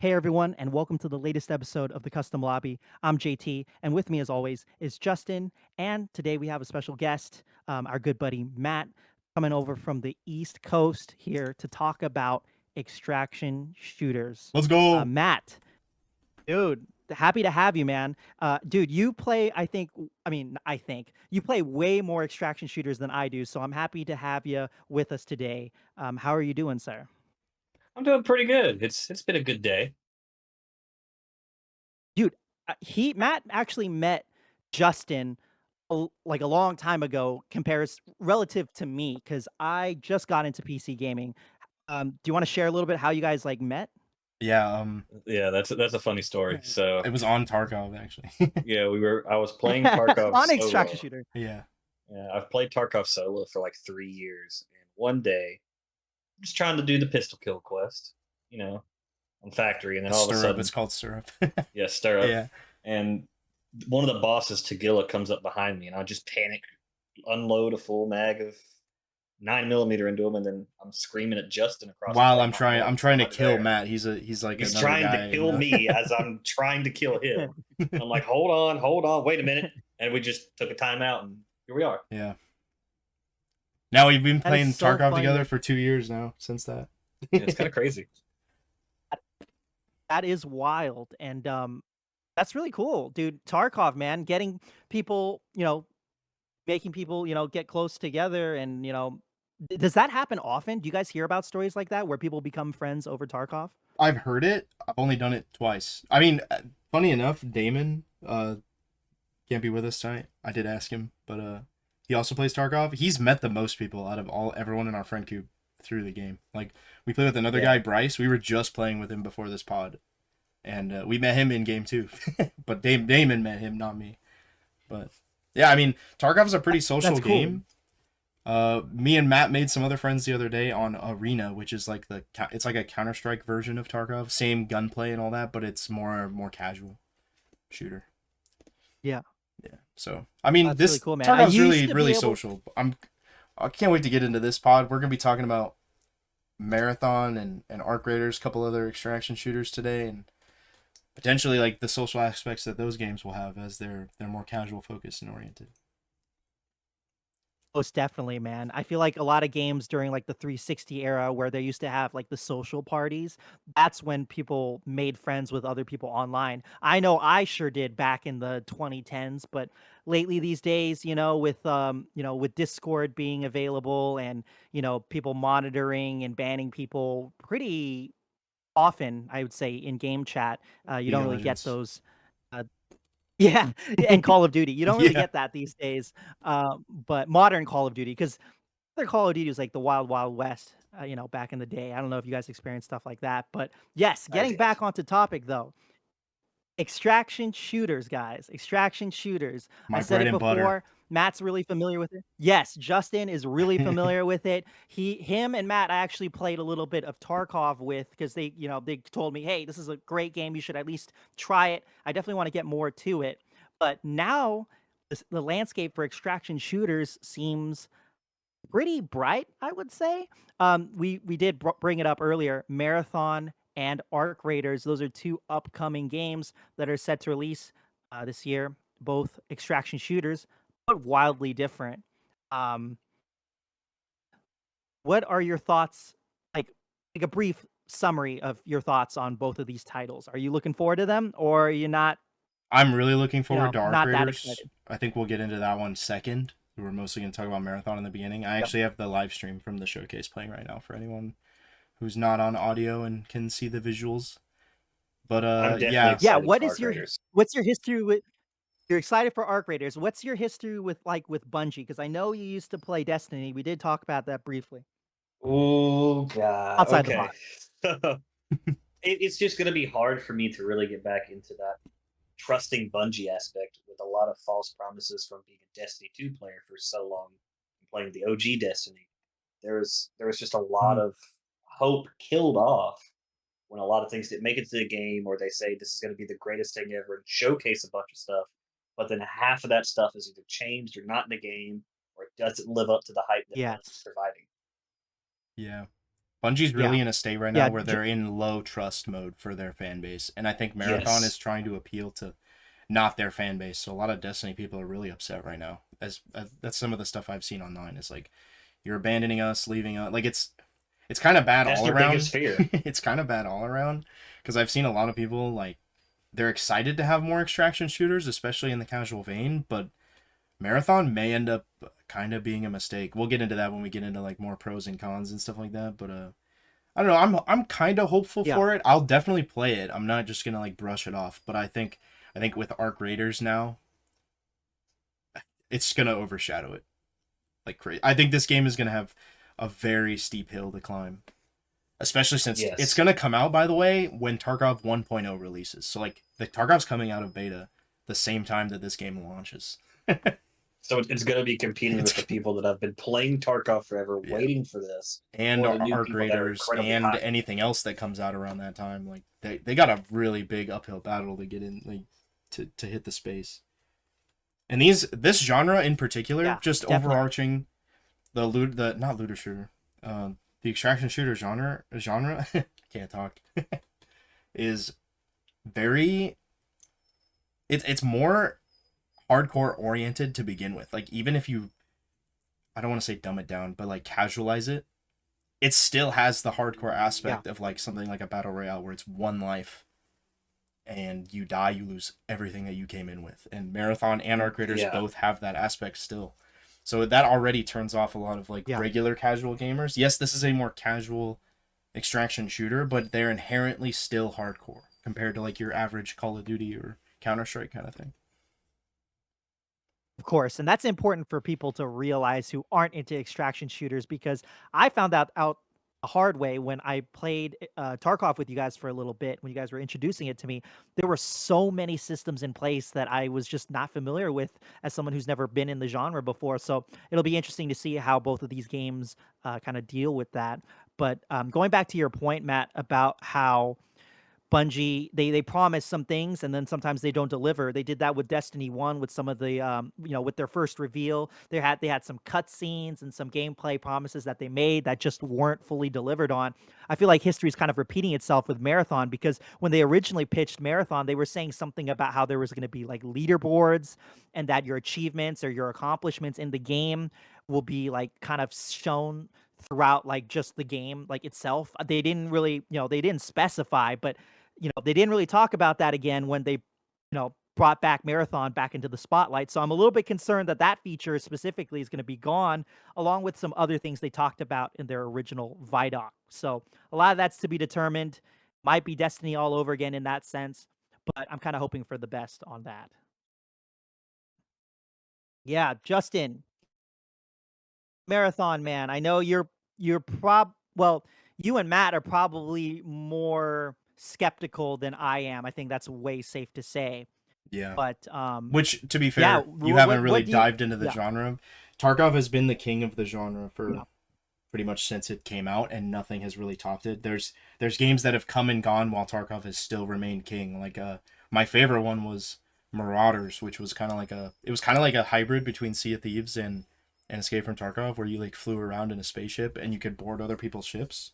Hey everyone, and welcome to the latest episode of the Custom Lobby. I'm JT, and with me, as always, is Justin. And today we have a special guest, our good buddy Matt, coming over from the East Coast here to talk about extraction shooters. Let's go. Matt, dude, happy to have you, man. Dude, you play, I think you play way more extraction shooters than I do, so I'm happy to have you with us today. How are you doing, sir? I'm doing pretty good. It's been a good day. Dude, he Matt actually met Justin like a long time ago compares relative to me because I just got into PC gaming. Do you want to share a little bit how you guys like met? Yeah, Yeah, that's a funny story. So it was on Tarkov actually. yeah, I was playing Tarkov On extraction solo. shooter. Yeah. Yeah, I've played Tarkov solo for like 3 years, and one day I'm just trying to do the pistol kill quest, you know, on factory, and then all of a Stirrup, it's sudden, called Syrup. yeah, stir up, Yeah. and one of the bosses, Tagilla, comes up behind me, and I just panic, unload a full mag of 9mm into him, and then I'm screaming at Justin across the While room. I'm I'm like, trying "Hey, I'm trying to I'm kill there." Matt. He's like He's another trying to guy in kill me as I'm trying to kill him. I'm like, hold on, wait a minute. And we just took a timeout and here we are. Yeah. Now we've been That is playing so Tarkov funny. together for 2 years now since that. Yeah, it's kind of crazy. That is wild, and that's really cool, dude. Tarkov, man, getting people, making people, get close together, and does that happen often? Do you guys hear about stories like that where people become friends over Tarkov? I've heard it. I've only done it twice. I mean, funny enough, Damon can't be with us tonight. I did ask him, but he also plays Tarkov. He's met the most people out of everyone in our friend cube through the game. Like we play with another Yeah. guy, Bryce. We were just playing with him before this pod, and we met him in game too. But Damon met him, not me. But yeah, I mean, Tarkov's a pretty social That's cool. game. Me and Matt made some other friends the other day on Arena, which is like it's like a Counter-Strike version of Tarkov, same gunplay and all that, but it's more casual shooter. Yeah, Yeah. So I mean, that's really this cool, man. I Tarkov's used really to be really able. social. I can't wait to get into this pod. We're gonna be talking about Marathon and Arc Raiders, a couple other extraction shooters today, and potentially like the social aspects that those games will have as they're more casual focused and oriented. Most definitely, man. I feel like a lot of games during like the 360 era where they used to have like the social parties, that's when people made friends with other people online. I know I sure did back in the 2010s, but lately these days, with Discord being available and, people monitoring and banning people pretty often, I would say in game chat, you League don't of really get Legends. those yeah, and Call of Duty. You don't really Yeah. get that these days, but modern Call of Duty, because other Call of Duty was like the Wild Wild West, back in the day. I don't know if you guys experienced stuff like that, but yes, I getting did. back onto topic though, extraction shooters, guys, extraction shooters. I My said bread it and butter. before. Matt's really familiar with it. Yes, Justin is really familiar with it. Him and Matt I actually played a little bit of Tarkov with because they told me, hey, this is a great game. You should at least try it. I definitely want to get more to it. But now the landscape for extraction shooters seems pretty bright, I would say. We did bring it up earlier. Marathon and Arc Raiders. Those are two upcoming games that are set to release this year. Both extraction shooters, but wildly different. Um, what are your thoughts? Like a brief summary of your thoughts on both of these titles. Are you looking forward to them, or are you not? I'm really looking forward to Arc Not that Raiders. excited. I think we'll get into that one second. We're mostly going to talk about Marathon in the beginning. I Yep. actually have the live stream from the showcase playing right now for anyone who's not on audio and can see the visuals. But I'm definitely yeah, Yeah. excited for Arc Raiders. What's your history with? You're excited for Arc Raiders. What's your history with with Bungie? Because I know you used to play Destiny. We did talk about that briefly Oh god. outside the Okay. pod. So it's just gonna be hard for me to really get back into that trusting Bungie aspect with a lot of false promises from being a Destiny 2 player for so long and playing the OG Destiny. There was just a lot Mm. of hope killed off when a lot of things didn't make it to the game, or they say this is going to be the greatest thing ever and showcase a bunch of stuff, but then half of that stuff is either changed or not in the game, or it doesn't live up to the hype that Bungie's Yes. providing. yeah. Bungie's Yeah. really in a state right now Yeah. where they're in low trust mode for their fan base, and I think Marathon is Yes. trying to appeal to not their fan base. So a lot of Destiny people are really upset right now. As that's some of the stuff I've seen online. Is like you're abandoning us, leaving us. Like it's kind of bad That's all their around. biggest fear. It's kind of bad all around because I've seen a lot of people like they're excited to have more extraction shooters, especially in the casual vein, but Marathon may end up kind of being a mistake. We'll get into that when we get into like more pros and cons and stuff like that, but I don't know. I'm kind of hopeful Yeah. for it. I'll definitely play it. I'm not just gonna like brush it off. But I think with Arc Raiders now, it's gonna overshadow it like crazy. I think this game is gonna have a very steep hill to climb, especially since it's Yes. gonna come out, by the way, when Tarkov 1.0 releases. So like the Tarkov's coming out of beta the same time that this game launches. So it's going to be competing with It's the people that have been playing Tarkov forever, yeah. waiting for this, And or the new Arc people that are Raiders incredibly and hyped. anything else that comes out around that time. Like they got a really big uphill battle to get in, like to hit the space. And this genre in particular, Yeah. just Definitely. overarching the not looter shooter, the extraction shooter genre can't talk is very it's more hardcore oriented to begin with. Like even if you I don't want to say dumb it down, but like casualize it, it still has the hardcore Yeah. aspect of like something like a battle royale where it's one life and you die, you lose everything that you came in with. And Marathon and Arc Raiders Yeah. both have that aspect still. So that already turns off a lot of like Yeah. regular casual gamers. Yes, this is a more casual extraction shooter, but they're inherently still hardcore compared to like your average Call of Duty or Counter-Strike kind of thing. Of course, and that's important for people to realize who aren't into extraction shooters because I found out a hard way when I played Tarkov with you guys for a little bit. When you guys were introducing it to me, there were so many systems in place that I was just not familiar with as someone who's never been in the genre before. So it'll be interesting to see how both of these games kind of deal with that. But going back to your point, Matt, about how Bungie, they promise some things and then sometimes they don't deliver. They did that with Destiny 1 with some of the with their first reveal. They had some cutscenes and some gameplay promises that they made that just weren't fully delivered on. I feel like history is kind of repeating itself with Marathon because when they originally pitched Marathon, they were saying something about how there was going to be like leaderboards and that your achievements or your accomplishments in the game will be like kind of shown throughout like just the game like itself. They didn't really, they didn't specify, but they didn't really talk about that again when they, brought back Marathon back into the spotlight. So I'm a little bit concerned that that feature specifically is going to be gone, along with some other things they talked about in their original Vidoc. So a lot of that's to be determined. Might be Destiny all over again in that sense, but I'm kind of hoping for the best on that. Yeah, Justin, Marathon man. I know you and Matt are probably more skeptical than I am. I think that's way safe to say. Yeah. But Which, to be yeah, fair, you haven't really what do you dived into the yeah, genre. Tarkov has been the king of the genre yeah. for pretty much since it came out, and nothing has really topped it. There's games that have come and gone while Tarkov has still remained king. Like my favorite one was Marauders, which was kind of like a hybrid between Sea of Thieves and Escape from Tarkov, where you like flew around in a spaceship and you could board other people's ships.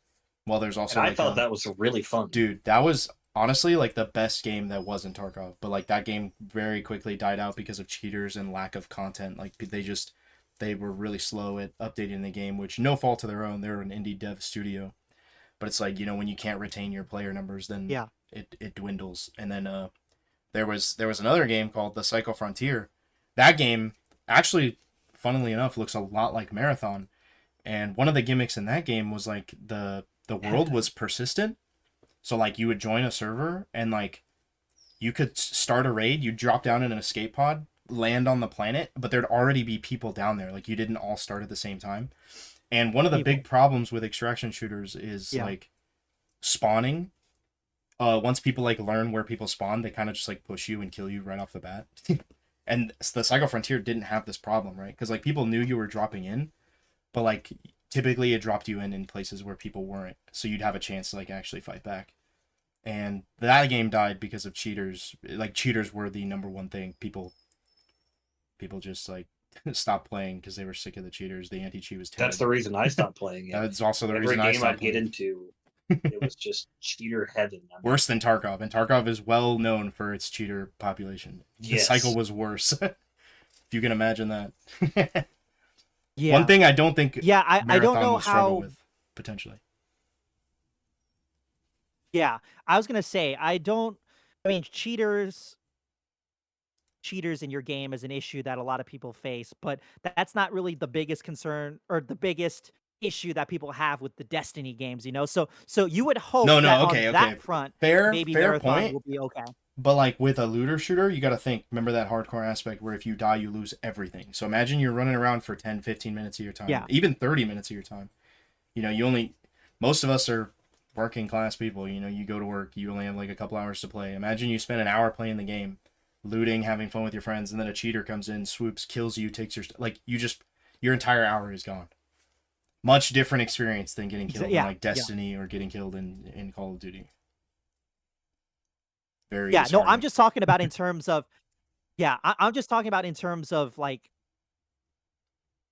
Well, there's And also I like thought that was really fun. dude, that was honestly like the best game that wasn't Tarkov. But like that game very quickly died out because of cheaters and lack of content. Like they were really slow at updating the game, which no fault to their own. They're an indie dev studio. But it's like, when you can't retain your player numbers, then Yeah. it dwindles. And then there was another game called The Psycho Frontier. That game actually, funnily enough, looks a lot like Marathon. And one of the gimmicks in that game was like the world was persistent. So like you would join a server and like you could start a raid, you drop down in an escape pod, land on the planet, but there'd already be people down there. Like you didn't all start at the same time. And one of the People. big problems with extraction shooters is Yeah. like spawning. Once people like learn where people spawn, they kind of just like push you and kill you right off the bat. And the Psycho Frontier didn't have this problem, right? Because like people knew you were dropping in, but like typically it dropped you in places where people weren't, so you'd have a chance to like actually fight back. And that game died because of cheaters. Like cheaters were the number one thing people just like stopped playing because they were sick of the cheaters. The anti-cheat was That's the terrible. reason I stopped playing it. That's also the Every reason I game stopped I'd get playing. into, it was just cheater heaven. I mean, Worse than Tarkov, and Tarkov is well known for its cheater population. The cycle yes. was worse. If you can imagine that. One Yeah. thing I don't think Yeah, I don't Marathon know will struggle how. with, potentially. Yeah, I was gonna say, I mean, cheaters in your game is an issue that a lot of people face, but that's not really the biggest concern or the biggest issue that people have with the Destiny games, you know? So you would hope No, that no, on okay, that okay. front, maybe Fair Marathon point. will be okay. But like with a looter shooter, you got to think. Remember that hardcore aspect where if you die, you lose everything. So imagine you're running around for 10, 15 minutes of your time, Yeah. even 30 minutes of your time. You only, most of us are working class people. You go to work, you only have like a couple hours to play. Imagine you spend an hour playing the game, looting, having fun with your friends, and then a cheater comes in, swoops, kills you, takes your, your entire hour is gone. Much different experience than getting killed in Yeah, like yeah. Destiny or getting killed in Call of Duty. Very Yeah, no, I'm disheartening. just talking about in terms of yeah, I'm just talking about in terms of, like,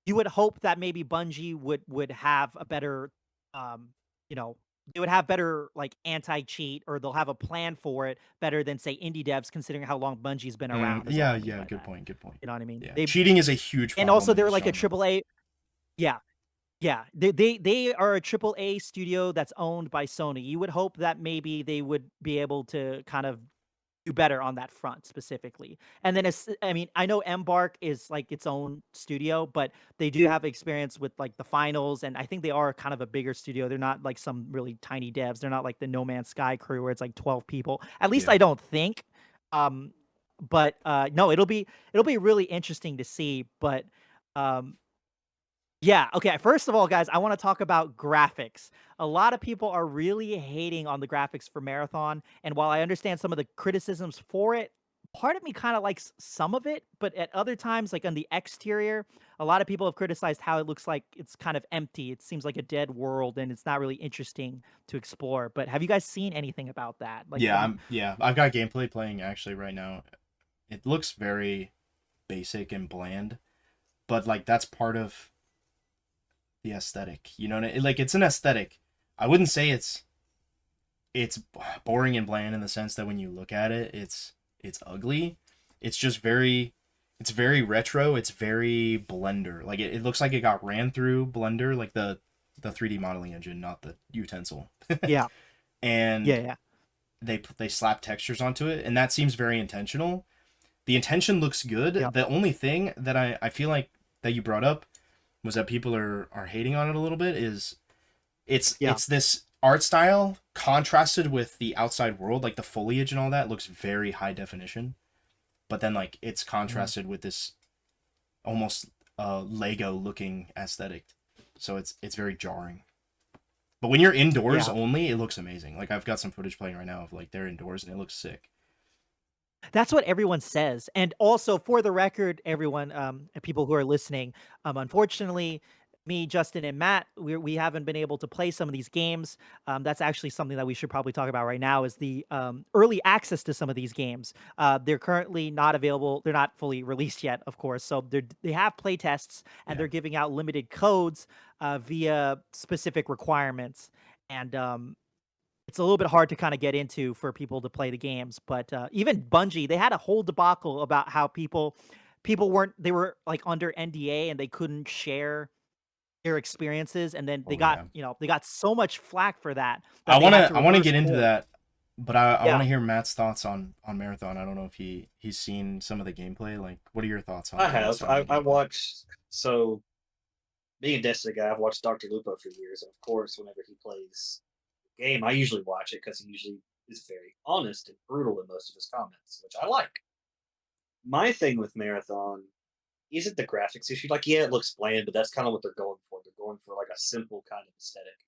you would hope that maybe Bungie would have a better, um, you know, they would have better like anti-cheat or they'll have a plan for it better than say indie devs considering how long Bungie's been around is all Yeah, I mean yeah, by good that. point, good point. You know what I mean? Yeah, They cheating is a huge and problem also in they're this like a genre. triple A. Yeah. Yeah. They are a triple A studio that's owned by Sony. You would hope that maybe they would be able to kind of do better on that front specifically. And then it's I mean, I know Embark is like its own studio, but they do have experience with like the finals, and I think they are kind of a bigger studio. They're not like some really tiny devs. They're not like the No Man's Sky crew where it's like 12 people. At least Yeah. I don't think. Um, but no, it'll be really interesting to see. But um, yeah, okay, first of all, guys, I wanna talk about graphics. A lot of people are really hating on the graphics for Marathon, and while I understand some of the criticisms for it, part of me kinda likes some of it, but at other times, like on the exterior, a lot of people have criticized how it looks like it's kind of empty. It seems like a dead world, and it's not really interesting to explore, but have you guys seen anything about that? Like, what do you Yeah, I've got gameplay playing actually right now. It looks very basic and bland, but like that's part of the aesthetic. You know what I mean? Like it's an aesthetic. I wouldn't say it's boring and bland in the sense that when you look at it, it's ugly. It's just it's very retro. It's very Blender. Like it looks like it got ran through Blender, like the 3D modeling engine, not the utensil. Yeah. Yeah, And yeah. they slap textures onto it, and that seems very intentional. The intention looks good. Yep. The only thing that I feel like that you brought up was that people are hating on it a little bit is Yeah. it's this art style contrasted with the outside world, like the foliage and all that looks very high definition, but then like it's Mhm. contrasted with this almost Lego looking aesthetic, so it's very jarring. But when you're indoors Yeah. only, it looks amazing. Like I've got some footage playing right now of like they're indoors and it looks sick. That's what everyone says, and also for the record, everyone, and people who are listening, unfortunately, me, Justin, and Matt, we haven't been able to play some of these games. That's actually something that we should probably talk about right now is the early access to some of these games. They're currently not available. They're not fully released yet, of course. So they have play tests and Yeah. they're giving out limited codes via specific requirements. And it's a little bit hard to kinda get into for people to play the games, but, even Bungie, they had a whole debacle about how people weren't they were, like, under NDA and they couldn't share their experiences, and then they Oh got yeah. they got so much flack for that, that they had to I want to reverse get into course. that, but I want Yeah. to hear Matt's thoughts on Marathon. I don't know if he's seen some of the gameplay. Like, what are your thoughts I on have. some of the I gameplay? watched. So, being a Destiny guy, I've watched Dr. Lupo for years. And of course, whenever he plays the game, I usually watch it because he usually is very honest and brutal in most of his comments, which I like. My thing with Marathon isn't the graphics issue. Like, yeah, it looks bland, but that's kind of what they're going for. They're going for like a simple kind of aesthetic,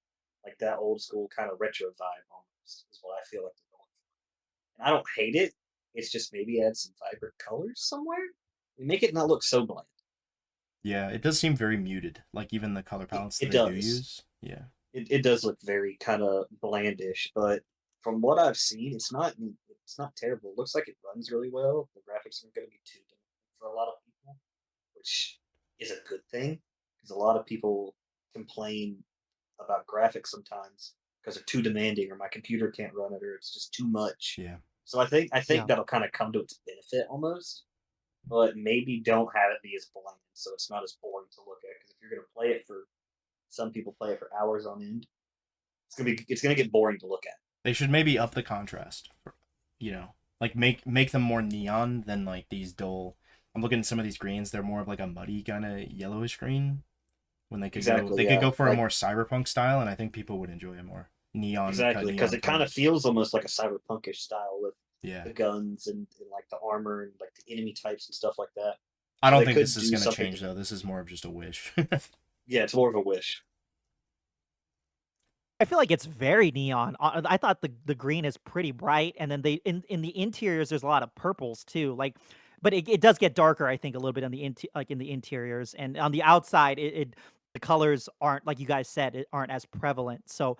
like that old school kind of retro vibe almost, is what I feel like they're going for. And I don't hate it. It's just maybe add some vibrant colors somewhere and make it not look so bland. Yeah, it does seem very muted. Like even the color It, palettes that it they do does. use. Yeah. It does look very kind of blandish, but from what I've seen, it's not terrible. It looks like it runs really well. The graphics aren't going to be too difficult for a lot of people, which is a good thing because a lot of people complain about graphics sometimes because they're too demanding or my computer can't run it or it's just too much. Yeah. So I think Yeah. that'll kind of come to its benefit almost, but maybe don't have it be as bland so it's not as boring to look at. Because if you're gonna play it for some people play it for hours on end, it's gonna get boring to look at. They should maybe up the contrast. You know, like make them more neon than like these dull. I'm looking at some of these greens; they're more of like a muddy kind of yellowish green. When Exactly, they could yeah. go for a Like more cyberpunk style, and I think people would enjoy it more. Cut exactly, because neon it kind of colors. feels almost like a cyberpunkish style with Yeah, the guns and like the armor and like the enemy types and stuff like that. I So don't they think this could is do gonna something change though. different. This is more of just a wish. Yeah, it's more of a wish. I feel like it's very neon. I thought the green is pretty bright, and then they in the interiors there's a lot of purples too. Like, but it does get darker. I think a little bit on the like in the interiors and on the outside. The colors aren't like you guys said. It aren't as prevalent. So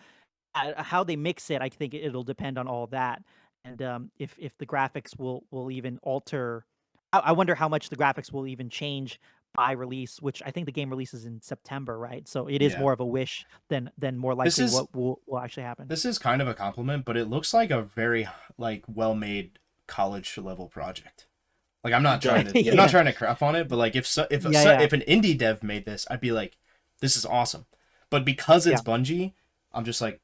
how they mix it, I think it'll depend on all that, and if the graphics will even alter. I wonder how much the graphics will even change by release, which I think the game releases in September, right? So it is Yeah, more of a wish than more this likely is what will actually happen. this is kind of a compliment, but it looks like a very like well made college level project. Like It does, I'm not yeah. Yeah, trying to crap on it, but like yeah, yeah, if an indie dev made this, I'd be like, this is awesome. But because yeah. it's Bungie, I'm just like,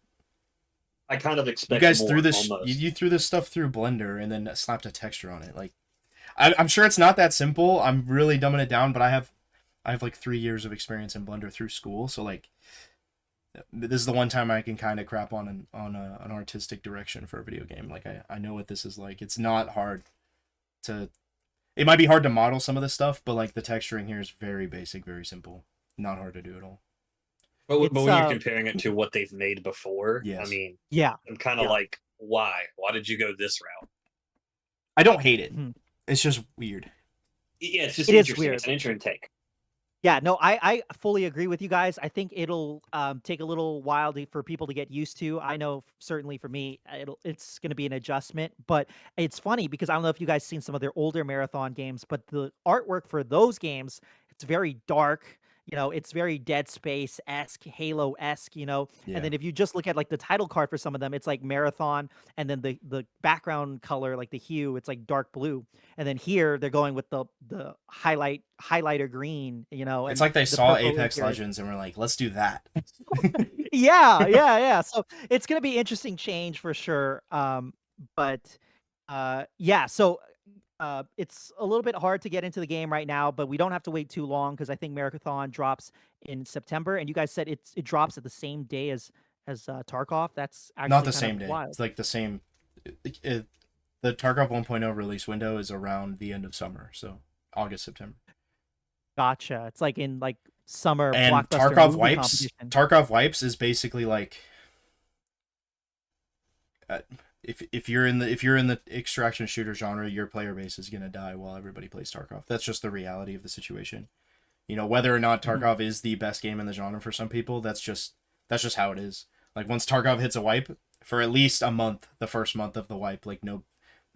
I kind of you expect guys threw more this almost. you threw this stuff through Blender and then slapped a texture on it. Like I'm sure it's not that simple. I'm really dumbing it down, but I have like 3 years of experience in Blender through school, so like this is the one time I can kind of crap on an artistic direction for a video game. Like I know what this is like. It's not hard to. It might be hard to model some of this stuff, but like the texturing here is very basic, very simple, not hard to do at all. But It's when you're comparing it to what they've made before, I Yes, mean, yeah, I'm kind of yeah. like, why? Why did you go this route? I don't hate it. Mhm. It's just weird. Yeah, it's just It is interesting. It's weird. an interesting take. Yeah, no, I fully agree with you guys. I think it'll take a little while for people to get used to. I know certainly for me, it's going to be an adjustment. But it's funny because I don't know if you guys seen some of their older marathon games, but the artwork for those games, it's very dark. It's very Dead Space esque, Halo esque. And Yeah, then if you just look at like the title card for some of them, it's like marathon, and then the background color, like the hue, it's like dark blue. And then here they're going with the highlighter green, it's and like they the saw purple Apex interior. Legends and were like, let's do that. Yeah, yeah, yeah. So it's gonna be interesting change for sure. But yeah, so it's a little bit hard to get into the game right now, but we don't have to wait too long because I think Marathon drops in September, and you guys said it drops at the same day as Tarkov. That's Not actually the kind of same day. wild. It's like the same. The Tarkov 1.0 release window is around the end of summer, so August, September. Gotcha. It's like in like summer And blockbuster movie competition. Tarkov Wipes is basically like uh, if you're in the extraction shooter genre, your player base is gonna die while everybody plays Tarkov. That's just the reality of the situation. Whether or not Mhm. Tarkov is the best game in the genre for some people, that's just how it is. Like once Tarkov hits a wipe, for at least a month, the first month of the wipe, like no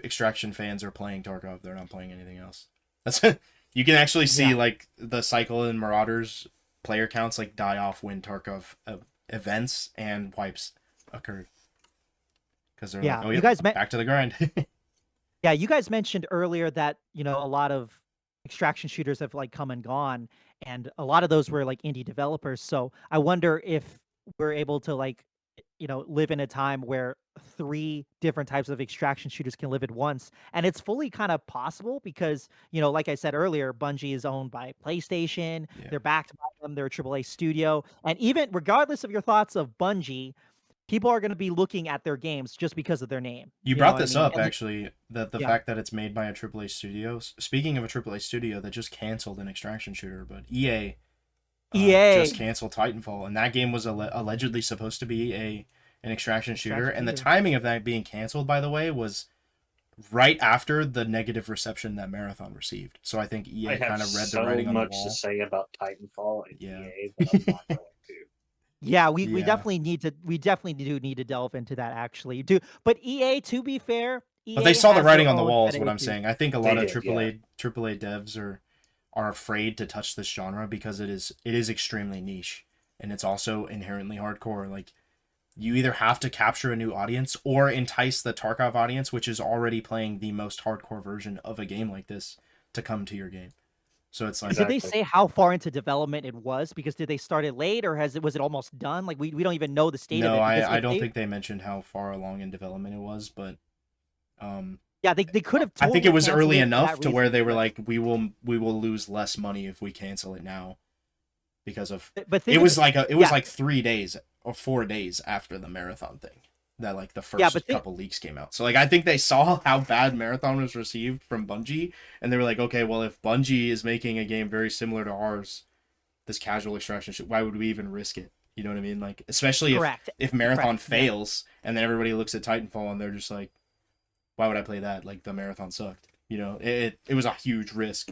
extraction fans are playing Tarkov. They're not playing anything else. That's you can actually see Yeah. like the cycle in Marauders player counts like die off when Tarkov events and wipes occur because they're like, Yeah. oh You yep, guys met back to the grind. Yeah, you guys mentioned earlier that, a lot of extraction shooters have like come and gone, and a lot of those were like indie developers. So I wonder if we're able to like, live in a time where three different types of extraction shooters can live at once. And it's fully kind of possible because, like I said earlier, Bungie is owned by PlayStation. Yeah. They're backed by them. They're a AAA studio. And even regardless of your thoughts of Bungie, people are going to be looking at their games just because of their name. You You know brought what I this mean? up And actually, that the yeah. fact that it's made by a AAA studio. Speaking of a AAA studio that just canceled an extraction shooter, but EA just EA canceled Titanfall, and that game was allegedly supposed to be an extraction shooter, extraction and the shooter. timing of that being canceled, by the way, was right after the negative reception that Marathon received. So I think I EA have kind of read the so writing on the much to wall. say about Titanfall and Yeah, EA, but I'm not going to. Yeah, we yeah. definitely do need to delve into that actually. But EA, to be fair, But they EA saw the has writing their on the own wall, is kind of what I'm issues. saying. I think a They lot of did, yeah. AAA devs are afraid to touch this genre because it is extremely niche, and it's also inherently hardcore. Like, you either have to capture a new audience or entice the Tarkov audience, which is already playing the most hardcore version of a game like this, to come to your game. So it's like, Did they Exactly. say how far into development it was? Because did they start it late or was it almost done? Like we don't even know the state of no, it because I if don't they think they mentioned how far along in development it was, but yeah, they could have I think it totally was canceled early it for enough that to where reason. they were But like, we will lose less money if we cancel it now, because of but it think of was it like it was yeah, like 3 days or 4 days after the marathon thing that like the yeah, but first couple leaks came out. So like I think they saw how bad Marathon was received from Bungie, and they were like, okay, well, if Bungie is making a game very similar to ours, this casual extraction shit, why would we even risk it? You know what I mean? Like, especially correct. if Marathon Correct. Yeah. fails and then everybody looks at Titanfall and they're just like, why would I play that? Like, the Marathon sucked. You know, it was a huge risk.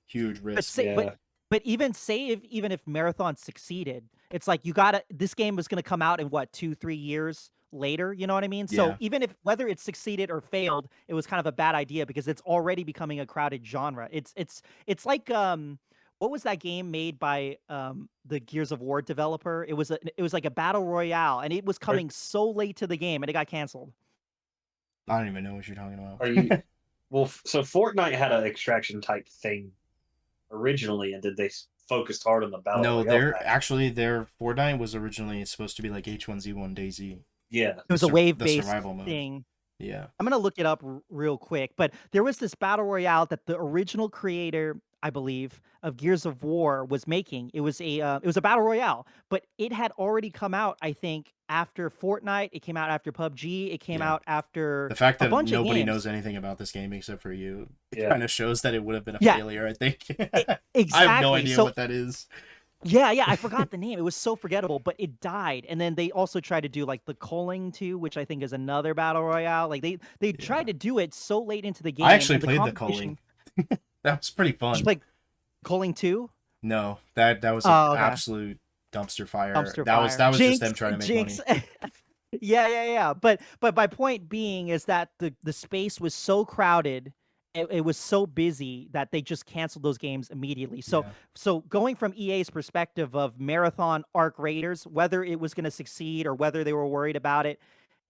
Huge But risk. say but Yeah. but even if Marathon succeeded, it's like you gotta this game was gonna come out in what, 2, 3 years later, you know what I mean? So Yeah. even if whether it succeeded or failed, it was kind of a bad idea because it's already becoming a crowded genre. It's like, what was that game made by, the Gears of War developer? It was like a battle royale, and it was Are coming so late to the game, and it got canceled. I don't even know what you're talking are you about. well? So Fortnite had an extraction type thing originally, and did they focused hard on the battle No, royale their faction? actually their Fortnite was originally supposed to be like H1Z1 DayZ, Yeah. It was a the wave-based survival mode. thing. Yeah. I'm gonna look it up real quick, but there was this battle royale that the original creator, I believe, of Gears of War was making. It was a battle royale, but it had already come out. I think after Fortnite, it came out after PUBG, it came Yeah. out after The fact a that bunch of nobody games. knows anything about this game except for you, it Yeah. kind of shows that it would have been a Yeah, failure, I think. I have no exactly. idea So what that is. yeah, yeah, I forgot the name. It was so forgettable, but it died. And then they also tried to do like the Culling 2, which I think is another battle royale. Like they tried Yeah. to do it so late into the I game, actually and the played the culling. competition. That was pretty Did you fun. play Culling 2? No, that was an Oh, okay. absolute dumpster fire. Dumpster That fire. was just Jinx, them trying to make Jinx. money. Yeah, yeah, yeah. But my point being is that the space was so crowded, it was so busy that they just canceled those games immediately. So Yeah. going from EA's perspective of Marathon Arc Raiders, whether it was going to succeed or whether they were worried about it,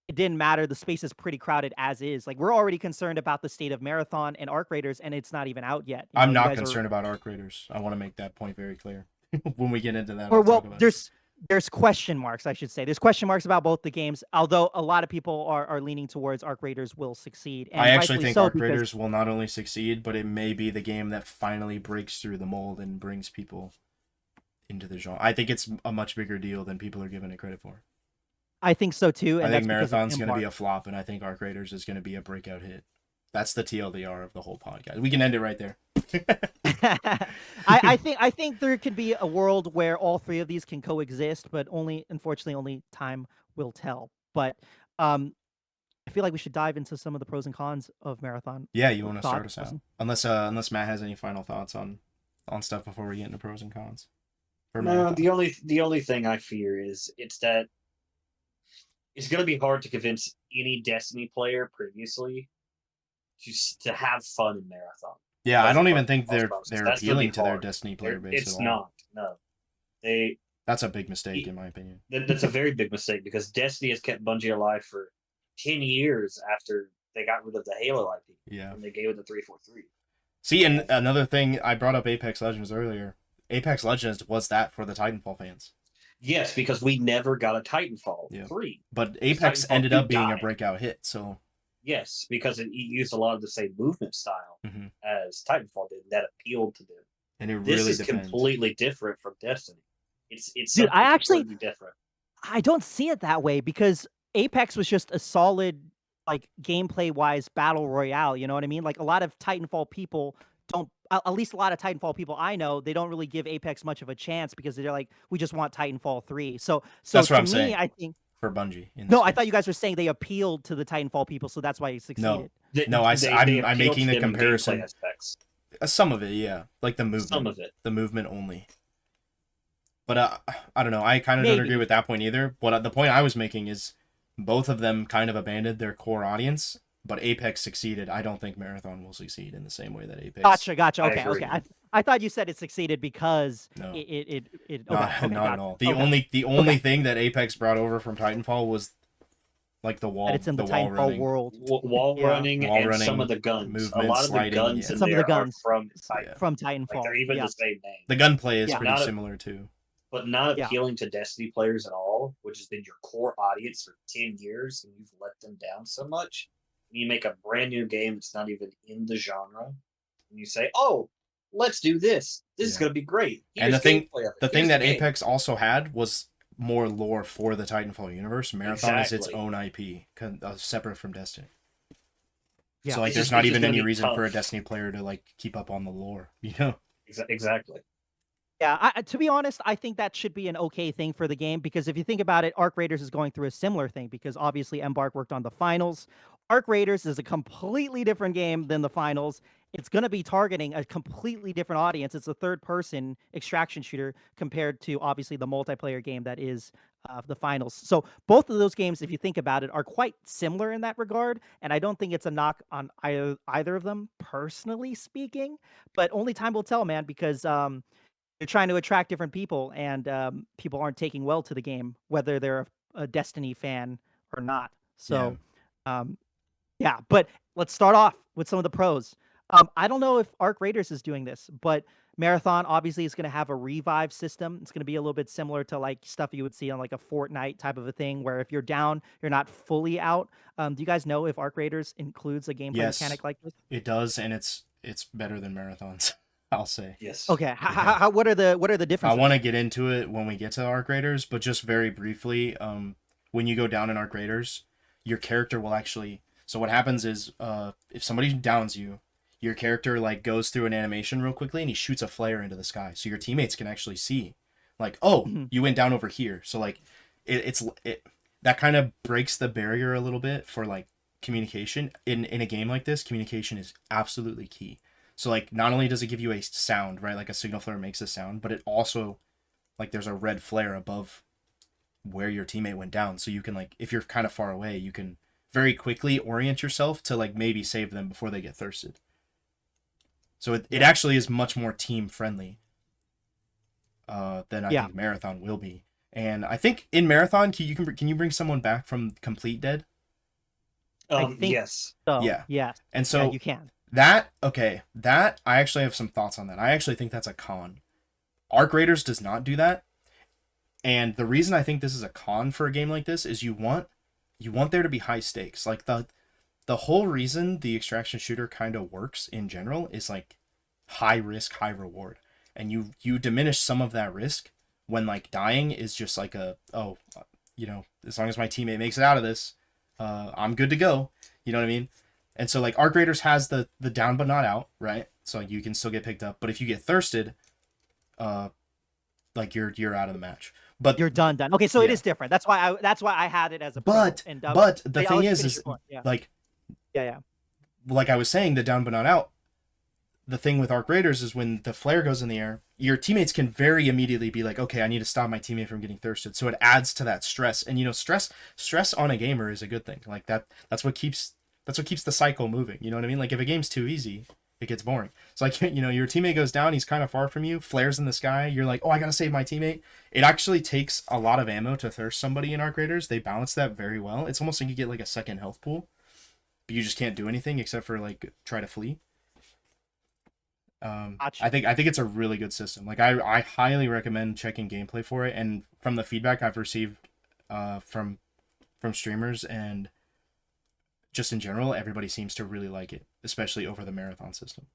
it didn't matter. The space is pretty crowded as is. Like we're already concerned about the state of Marathon and Arc Raiders, and it's not even out yet. You know, I'm you not guys are concerned about Arc Raiders. I want to make that point very clear. When we get into that, or I'll talk well, about it. there's question marks, I should say. There's question marks about both the games, although a lot of people are leaning towards Arc Raiders will succeed, I and actually rightfully think so Arc because Raiders will not only succeed, but it may be the game that finally breaks through the mold and brings people into the genre. I think it's a much bigger deal than people are giving it credit for. I think so too, I and think that's because of Marathon's going to be Embark. a flop, and I think Arc Raiders is going to be a breakout hit. That's the TLDR of the whole podcast. We can end it right there. I think there could be a world where all three of these can coexist, but unfortunately only time will tell. But I feel like we should dive into some of the pros and cons of Marathon. Yeah, you want to start Thought? us out? Unless Matt has any final thoughts on stuff before we get into pros and cons for No, Marathon. the only thing I fear is it's going to be hard to convince any Destiny player previously to have fun in Marathon Yeah, I because of don't even Bungie's think false they're promises. they're That's going to appealing be to their hard. Destiny player base at It's all. not. No, they. That's a big mistake in my opinion. That's a very big mistake because Destiny has kept Bungie alive for 10 years after they got rid of the Halo IP Yeah. and they gave it the 343. See, and another thing, I brought up Apex Legends earlier. Apex Legends was that for the Titanfall fans. Yes, because we never got a Titanfall Yeah. 3. But Apex Titanfall ended 2 up being a died. breakout hit, so Yes, because it used a lot of the same movement style mhm. as Titanfall did. That appealed to them. And it This really is depends. completely different from Destiny. It's Dude, something completely different. I don't see it that way because Apex was just a solid, like gameplay wise battle royale. You know what I mean? Like a lot of Titanfall people don't. At least a lot of Titanfall people I know, they don't really give Apex much of a chance because they're like, we just want Titanfall 3. So That's what to I'm me, saying I think for Bungie. In no, this I thought case. you guys were saying they appealed to the Titanfall people, so that's why it No, succeeded. no, They I'm appeal making to the them in gameplay comparison. aspects. Some of it, yeah, like the Some movement, of it. the movement only. But I don't know. I kind of don't agree Maybe. with that point either. But the point I was making is both of them kind of abandoned their core audience, but Apex succeeded. I don't think Marathon will succeed in the same way that Apex. Gotcha. I Okay, agree. I thought you said it succeeded because No, it okay, not okay, not at gotcha. all. Okay, The only okay. thing that Apex brought over from Titanfall was like That it's in the the wall Titanfall running, world. Wall Yeah, running wall and some of running, the guns. A movement, lot of the sliding. guns Yeah, in some of the there are guns from yeah. from Titanfall. Like they're Titanfall. even Yeah, the same name. The gunplay is yeah, pretty Not a, similar too. but not yeah. appealing to Destiny players at all, which has been your core audience for 10 years, and you've let them down so much. And you make a brand new game that's not even in the genre, and you say, "Oh, let's do this. This is Yeah. going to be great. And Here's gameplay of it. the thing Here's the that game." Apex also had was more lore for the Titanfall universe. Marathon is its Exactly. own IP, separate from Destiny. Yeah. So like, there's not It's just even going to any be reason for a tough. Destiny player to like keep up on the lore, you know? Exactly. Yeah, to be honest, I think that should be an okay thing for the game because if you think about it, Arc Raiders is going through a similar thing because obviously Embark worked on the finals. Arc Raiders is a completely different game than the finals. It's going to be targeting a completely different audience. It's a third-person extraction shooter compared to obviously the multiplayer game that is the finals. So both of those games, if you think about it, are quite similar in that regard. And I don't think it's a knock on either of them, personally speaking. But only time will tell, man, because they're trying to attract different people, and people aren't taking well to the game, whether they're a Destiny fan or not. Yeah. So, um, yeah. But let's start off with some of the pros. I don't know if Arc Raiders is doing this, but Marathon obviously is going to have a revive system. It's going to be a little bit similar to like stuff you would see on like a Fortnite type of a thing, where if you're down, you're not fully out. Do you guys know if Arc Raiders includes a gameplay Yes, mechanic like this? it does, and it's better than marathons. I'll say. Yes. Okay. Yeah. What are the I differences? want to get into it when we get to Arc Raiders, but just very briefly, when you go down in Arc Raiders, your character will actually. So what happens is, if somebody downs you, your character like goes through an animation real quickly, and he shoots a flare into the sky, so your teammates can actually see, like, oh, Mhm. you went down over here. So like, it that kind of breaks the barrier a little bit for like communication in a game like this. Communication is absolutely key. So like, not only does it give you a sound, right, like a signal flare makes a sound, but it also, like, there's a red flare above where your teammate went down, so you can, like, if you're kind of far away, you can very quickly orient yourself to like maybe save them before they get thirsted. So it actually is much more team friendly than I Yeah. think Marathon will be. And I think in Marathon, can you bring someone back from complete dead? I think Yes. so. Yeah. Yes. And Yeah, so you can. that I actually have some thoughts on that. I actually think that's a con. Arc Raiders does not do that. And the reason I think this is a con for a game like this is you want there to be high stakes. Like the whole reason the extraction shooter kind of works in general is like high risk, high reward. And you diminish some of that risk when like dying is just like as long as my teammate makes it out of this, I'm good to go. You know what I mean? And so like Arc Raiders has the down but not out, right? So you can still get picked up, but if you get thirsted, like you're out of the match. But You're done. Okay, so it yeah, is different. That's why I had it as a pro. And but the I'll thing let you is finish your point. Yeah. like Yeah. like I was saying, the down but not out. The thing with Arc Raiders is when the flare goes in the air, your teammates can very immediately be like, okay, I need to stop my teammate from getting thirsted. So it adds to that stress. And stress on a gamer is a good thing. Like that's what keeps the cycle moving. You know what I mean? Like if a game's too easy, it gets boring. So like, your teammate goes down, he's kind of far from you, flares in the sky, you're like, oh, I gotta save my teammate. It actually takes a lot of ammo to thirst somebody in Arc Raiders. They balance that very well. It's almost like you get like a second health pool, but you just can't do anything except for like try to flee. Gotcha. I think it's a really good system. Like I highly recommend checking gameplay for it. And from the feedback I've received from streamers and just in general, everybody seems to really like it, especially over the marathon system.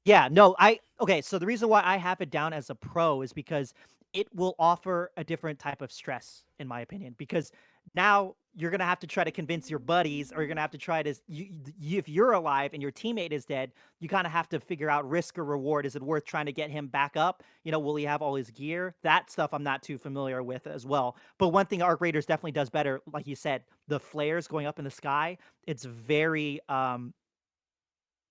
Yeah, no, okay, so the reason why I have it down as a pro is because it will offer a different type of stress, in my opinion, because now you're gonna have to try to convince your buddies, or you're gonna have to try to if you're alive and your teammate is dead, you kind of have to figure out risk or reward. Is it worth trying to get him back up? Will he have all his gear? That stuff I'm not too familiar with as well. But one thing Arc Raiders definitely does better, like you said, the flares going up in the sky, it's very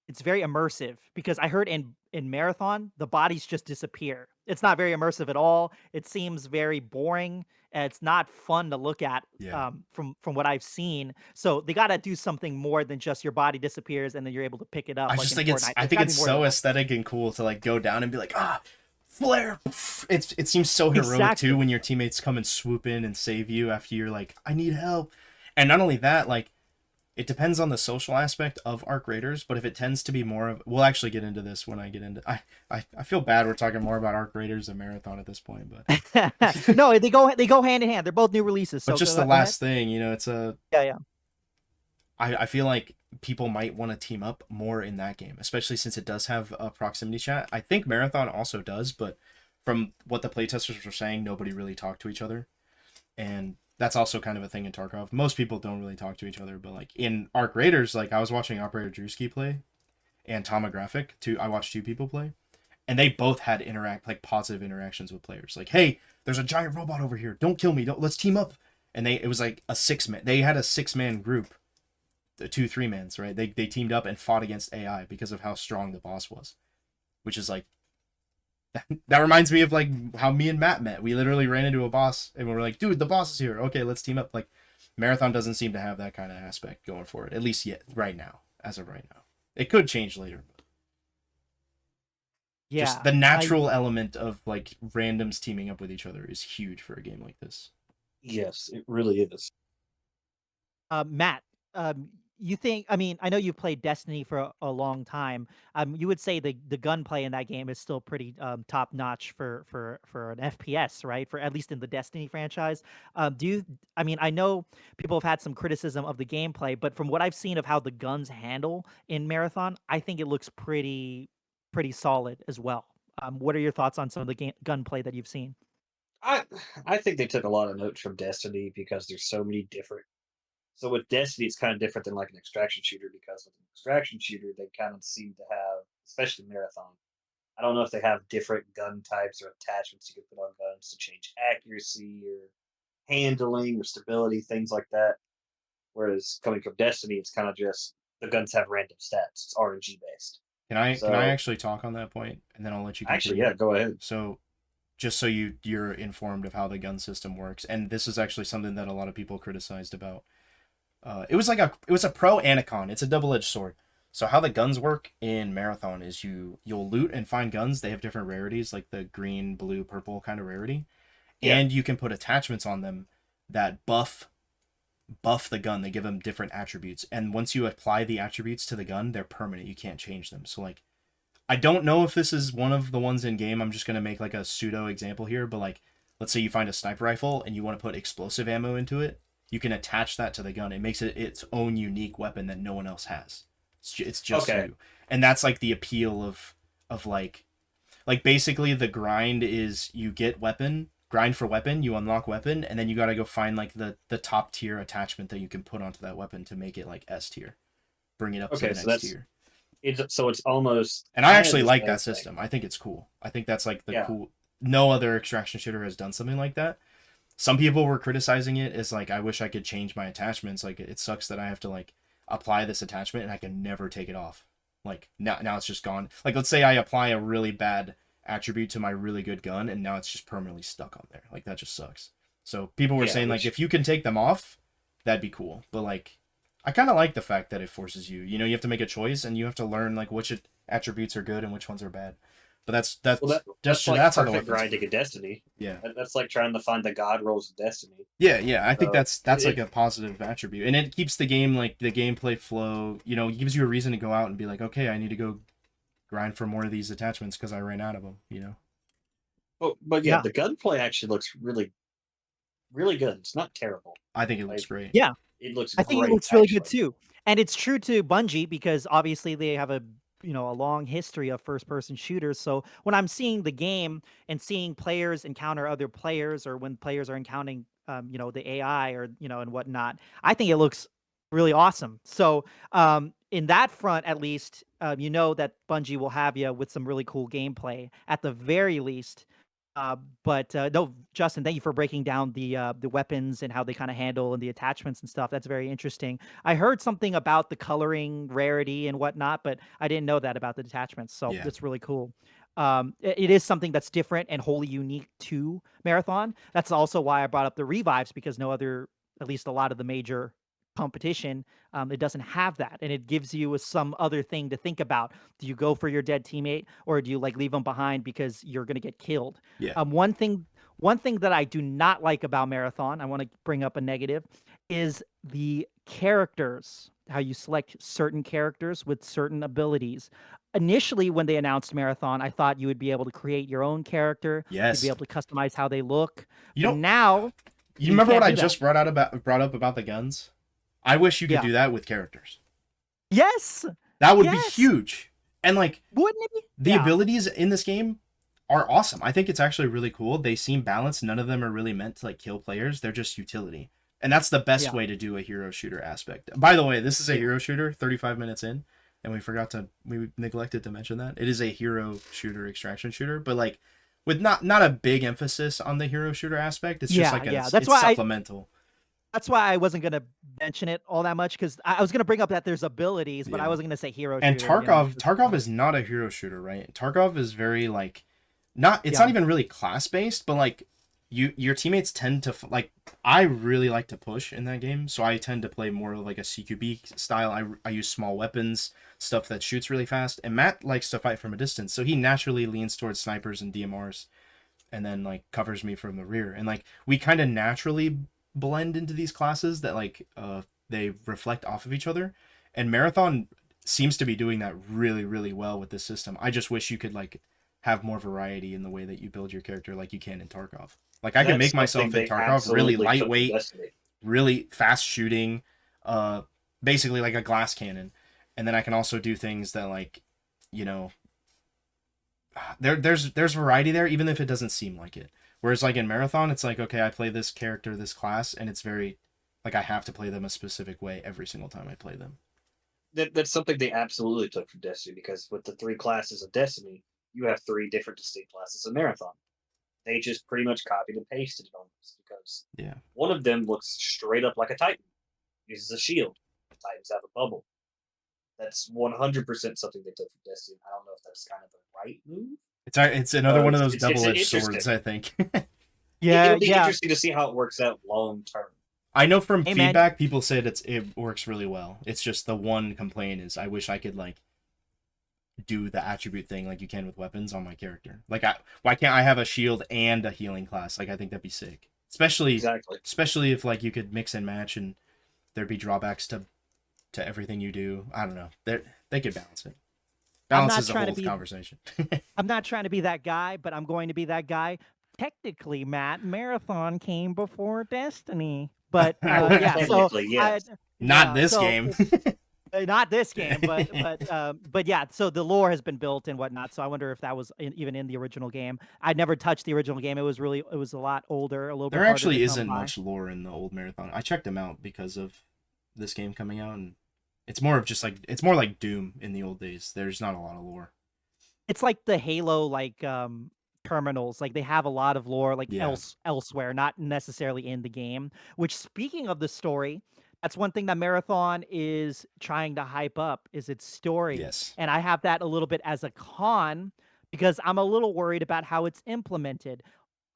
it's very immersive because I heard in Marathon, the bodies just disappear it's not very immersive at all. It seems very boring. And it's not fun to look at Yeah. from what I've seen. So they got to do something more than just your body disappears and then you're able to pick it up I like just in think it's Fortnite. I There's think got to it's be more than so that. aesthetic and cool to like go down and be like, flare. It seems so heroic Exactly. too when your teammates come and swoop in and save you after you're like, I need help. And not only that, like it depends on the social aspect of Arc Raiders, but if it tends to be more of, we'll actually get into this when I get into. I feel bad we're talking more about Arc Raiders than Marathon at this point, but No, they go hand in hand. They're both new releases. but So just the go ahead. last thing, it's a. Yeah, yeah. I feel like people might want to team up more in that game, especially since it does have a proximity chat. I think Marathon also does, but from what the playtesters were saying, nobody really talked to each other, and that's also kind of a thing in Tarkov. Most people don't really talk to each other, but like in Arc Raiders, like I was watching Operator Drewski play and Tomographic. I watched two people play, and they both had like positive interactions with players. Like, hey, there's a giant robot over here. Don't kill me. Don't let's team up. And it was like a 6-man. They had a 6-man group, the 2 3-mans, right? They teamed up and fought against AI because of how strong the boss was, which is like that reminds me of like how me and Matt met. We literally ran into a boss and we were like, dude, the boss is here. Okay, let's team up. Like Marathon doesn't seem to have that kind of aspect going for it, at least yet right now, as of right now. It could change later. But just Yeah. the natural element of like randoms teaming up with each other is huge for a game like this. Yes, it really is. Matt, you think? I mean, I know you've played Destiny for a long time. You would say the gunplay in that game is still pretty top notch for an FPS, right? For at least in the Destiny franchise. Do you? I mean, I know people have had some criticism of the gameplay, but from what I've seen of how the guns handle in Marathon, I think it looks pretty solid as well. What are your thoughts on some of the gunplay that you've seen? I I think they took a lot of notes from Destiny because there's so many different. So with Destiny, it's kind of different than like an extraction shooter because with an extraction shooter, they kind of seem to have, especially Marathon. I don't know if they have different gun types or attachments you can put on guns to change accuracy or handling or stability, things like that. Whereas coming from Destiny, it's kind of just the guns have random stats. It's RNG based. Can I So actually talk on that point and then I'll let you actually, continue? yeah, go ahead. So just so you're informed of how the gun system works, and this is actually something that a lot of people criticized about. It was a pro and a con. It's a double-edged sword. So how the guns work in Marathon is you'll loot and find guns. They have different rarities, like the green, blue, purple kind of rarity, Yeah. and you can put attachments on them that buff the gun. They give them different attributes, and once you apply the attributes to the gun, they're permanent. You can't change them. So like I don't know if this is one of the ones in game. I'm just gonna make like a pseudo example here, but like, let's say you find a sniper rifle and you want to put explosive ammo into it. You can attach that to the gun. It makes it its own unique weapon that no one else has. It's just Okay. you, and that's like the appeal of like basically the grind is you get weapon grind for weapon, you unlock weapon, and then you gotta go find like the top tier attachment that you can put onto that weapon to make it like S tier, bring it up to Okay. the So next that's tier. it's almost And I kind of actually the like same that thing. system. I think it's cool. I think that's like the Yeah. cool. No other extraction shooter has done something like that. Some people were criticizing it as like, I wish I could change my attachments. Like, it sucks that I have to like apply this attachment and I can never take it off. Like now it's just gone. Like, let's say I apply a really bad attribute to my really good gun and now it's just permanently stuck on there. Like, that just sucks. So people were Yeah. saying like, Which if you can take them off, that'd be cool. But like, I kind of like the fact that it forces you. You have to make a choice and you have to learn like which attributes are good and which ones are bad. But that's well, that's that's just like that's how the perfect weapons. grinding in Destiny. Yeah, That's like trying to find the god rolls of Destiny. yeah. I think So that's like a positive attribute, and it keeps the game like the gameplay flow. It gives you a reason to go out and be like, okay, I need to go grind for more of these attachments because I ran out of them. but yeah, Yeah, the gunplay actually looks really really good. It's not terrible. I think it looks Like great. yeah. it looks I think it great looks really good actually. too. And it's true to Bungie because obviously they have a long history of first person shooters. So when I'm seeing the game and seeing players encounter other players or when players are encountering the AI or and whatnot, I think it looks really awesome. So in that front at least, that Bungie will have you with some really cool gameplay at the very least. But no, Justin, thank you for breaking down the weapons and how they kind of handle and the attachments and stuff. That's very interesting. I heard something about the coloring rarity and whatnot, but I didn't know that about the attachments. So Yeah. that's really cool. it is something that's different and wholly unique to Marathon. That's also why I brought up the revives, because no other, at least a lot of the major competition, it doesn't have that, and it gives you some other thing to think about. Do you go for your dead teammate, or do you like leave them behind because you're going to get killed? Yeah. One thing that I do not like about Marathon, I want to bring up a negative, is the characters, how you select certain characters with certain abilities. Initially, when they announced Marathon, I thought you would be able to create your own character. You'd be Yes. able to customize how they look. You But know, now you you remember what can't I do that. just brought up about the guns? I wish you could Yeah. do that with characters. Yes. That would be Yes. huge. And like Wouldn't it be? the Yeah. abilities in this game are awesome. I think it's actually really cool. They seem balanced. None of them are really meant to like kill players. They're just utility. And that's the best Yeah. way to do a hero shooter aspect. By the way, this is a Yeah. hero shooter 35 minutes in, and we neglected to mention that. It is a hero shooter extraction shooter, but like with not a big emphasis on the hero shooter aspect. It's just Yeah, like yeah. it's supplemental. That's why I wasn't gonna mention it all that much, because I was gonna bring up that there's abilities, but I Yeah. wasn't gonna say hero And shooter. Tarkov is not a hero shooter, right? Tarkov is very like it's Yeah. not even really class based, but like your teammates tend to like I really like to push in that game, so I tend to play more of like a CQB style. I use small weapons, stuff that shoots really fast, and Matt likes to fight from a distance, so he naturally leans towards snipers and DMRs and then like covers me from the rear. And like we kind of naturally blend into these classes that like they reflect off of each other, and Marathon seems to be doing that really really well with this system. I just wish you could like have more variety in the way that you build your character like you can in Tarkov. Like I can That's make myself something in they Tarkov really absolutely took from lightweight, Destiny. really fast shooting, basically like a glass cannon. And then I can also do things that like, you know, there's variety there even if it doesn't seem like it. Whereas like in Marathon, it's like, okay, I play this character, this class, and it's very like I have to play them a specific way every single time I play them. That's something they absolutely took from Destiny, because with the 3 classes of Destiny, you have 3 different distinct classes of Marathon. They just pretty much copied and pasted it almost, because Yeah. one of them looks straight up like a Titan, uses a shield. Titans have a bubble. That's 100% something they took from Destiny. I don't know if that's kind of the right move. It's another one of those It's double-edged interesting. swords, I think. Yeah, It'll be yeah. interesting to see how it works out long term. I know from Hey, man. feedback, people said it works really well. It's just the one complaint is I wish I could like do the attribute thing like you can with weapons on my character. Like why can't I have a shield and a healing class? Like I think that'd be sick. Exactly. Especially if like you could mix and match and there'd be drawbacks to everything you do. I don't know. They could balance it. Balance is a whole conversation. I'm not trying to be that guy, but I'm going to be that guy. Technically, Matt, Marathon came before Destiny, but yeah. So Technically, yes. Not yeah, this so game. not this game, but yeah. So the lore has been built and whatnot. So I wonder if that was even in the original game. I'd never touched the original game. It was a lot older, a little bit. There harder actually to come isn't by. much lore in the old Marathon. I checked them out because of this game coming out, and it's more like Doom in the old days. There's not a lot of lore. It's like the Halo terminals. Like they have a lot of lore like Yeah. elsewhere, not necessarily in the game. Which, speaking of the story, that's one thing that Marathon is trying to hype up is its story. Yes. And I have that a little bit as a con because I'm a little worried about how it's implemented.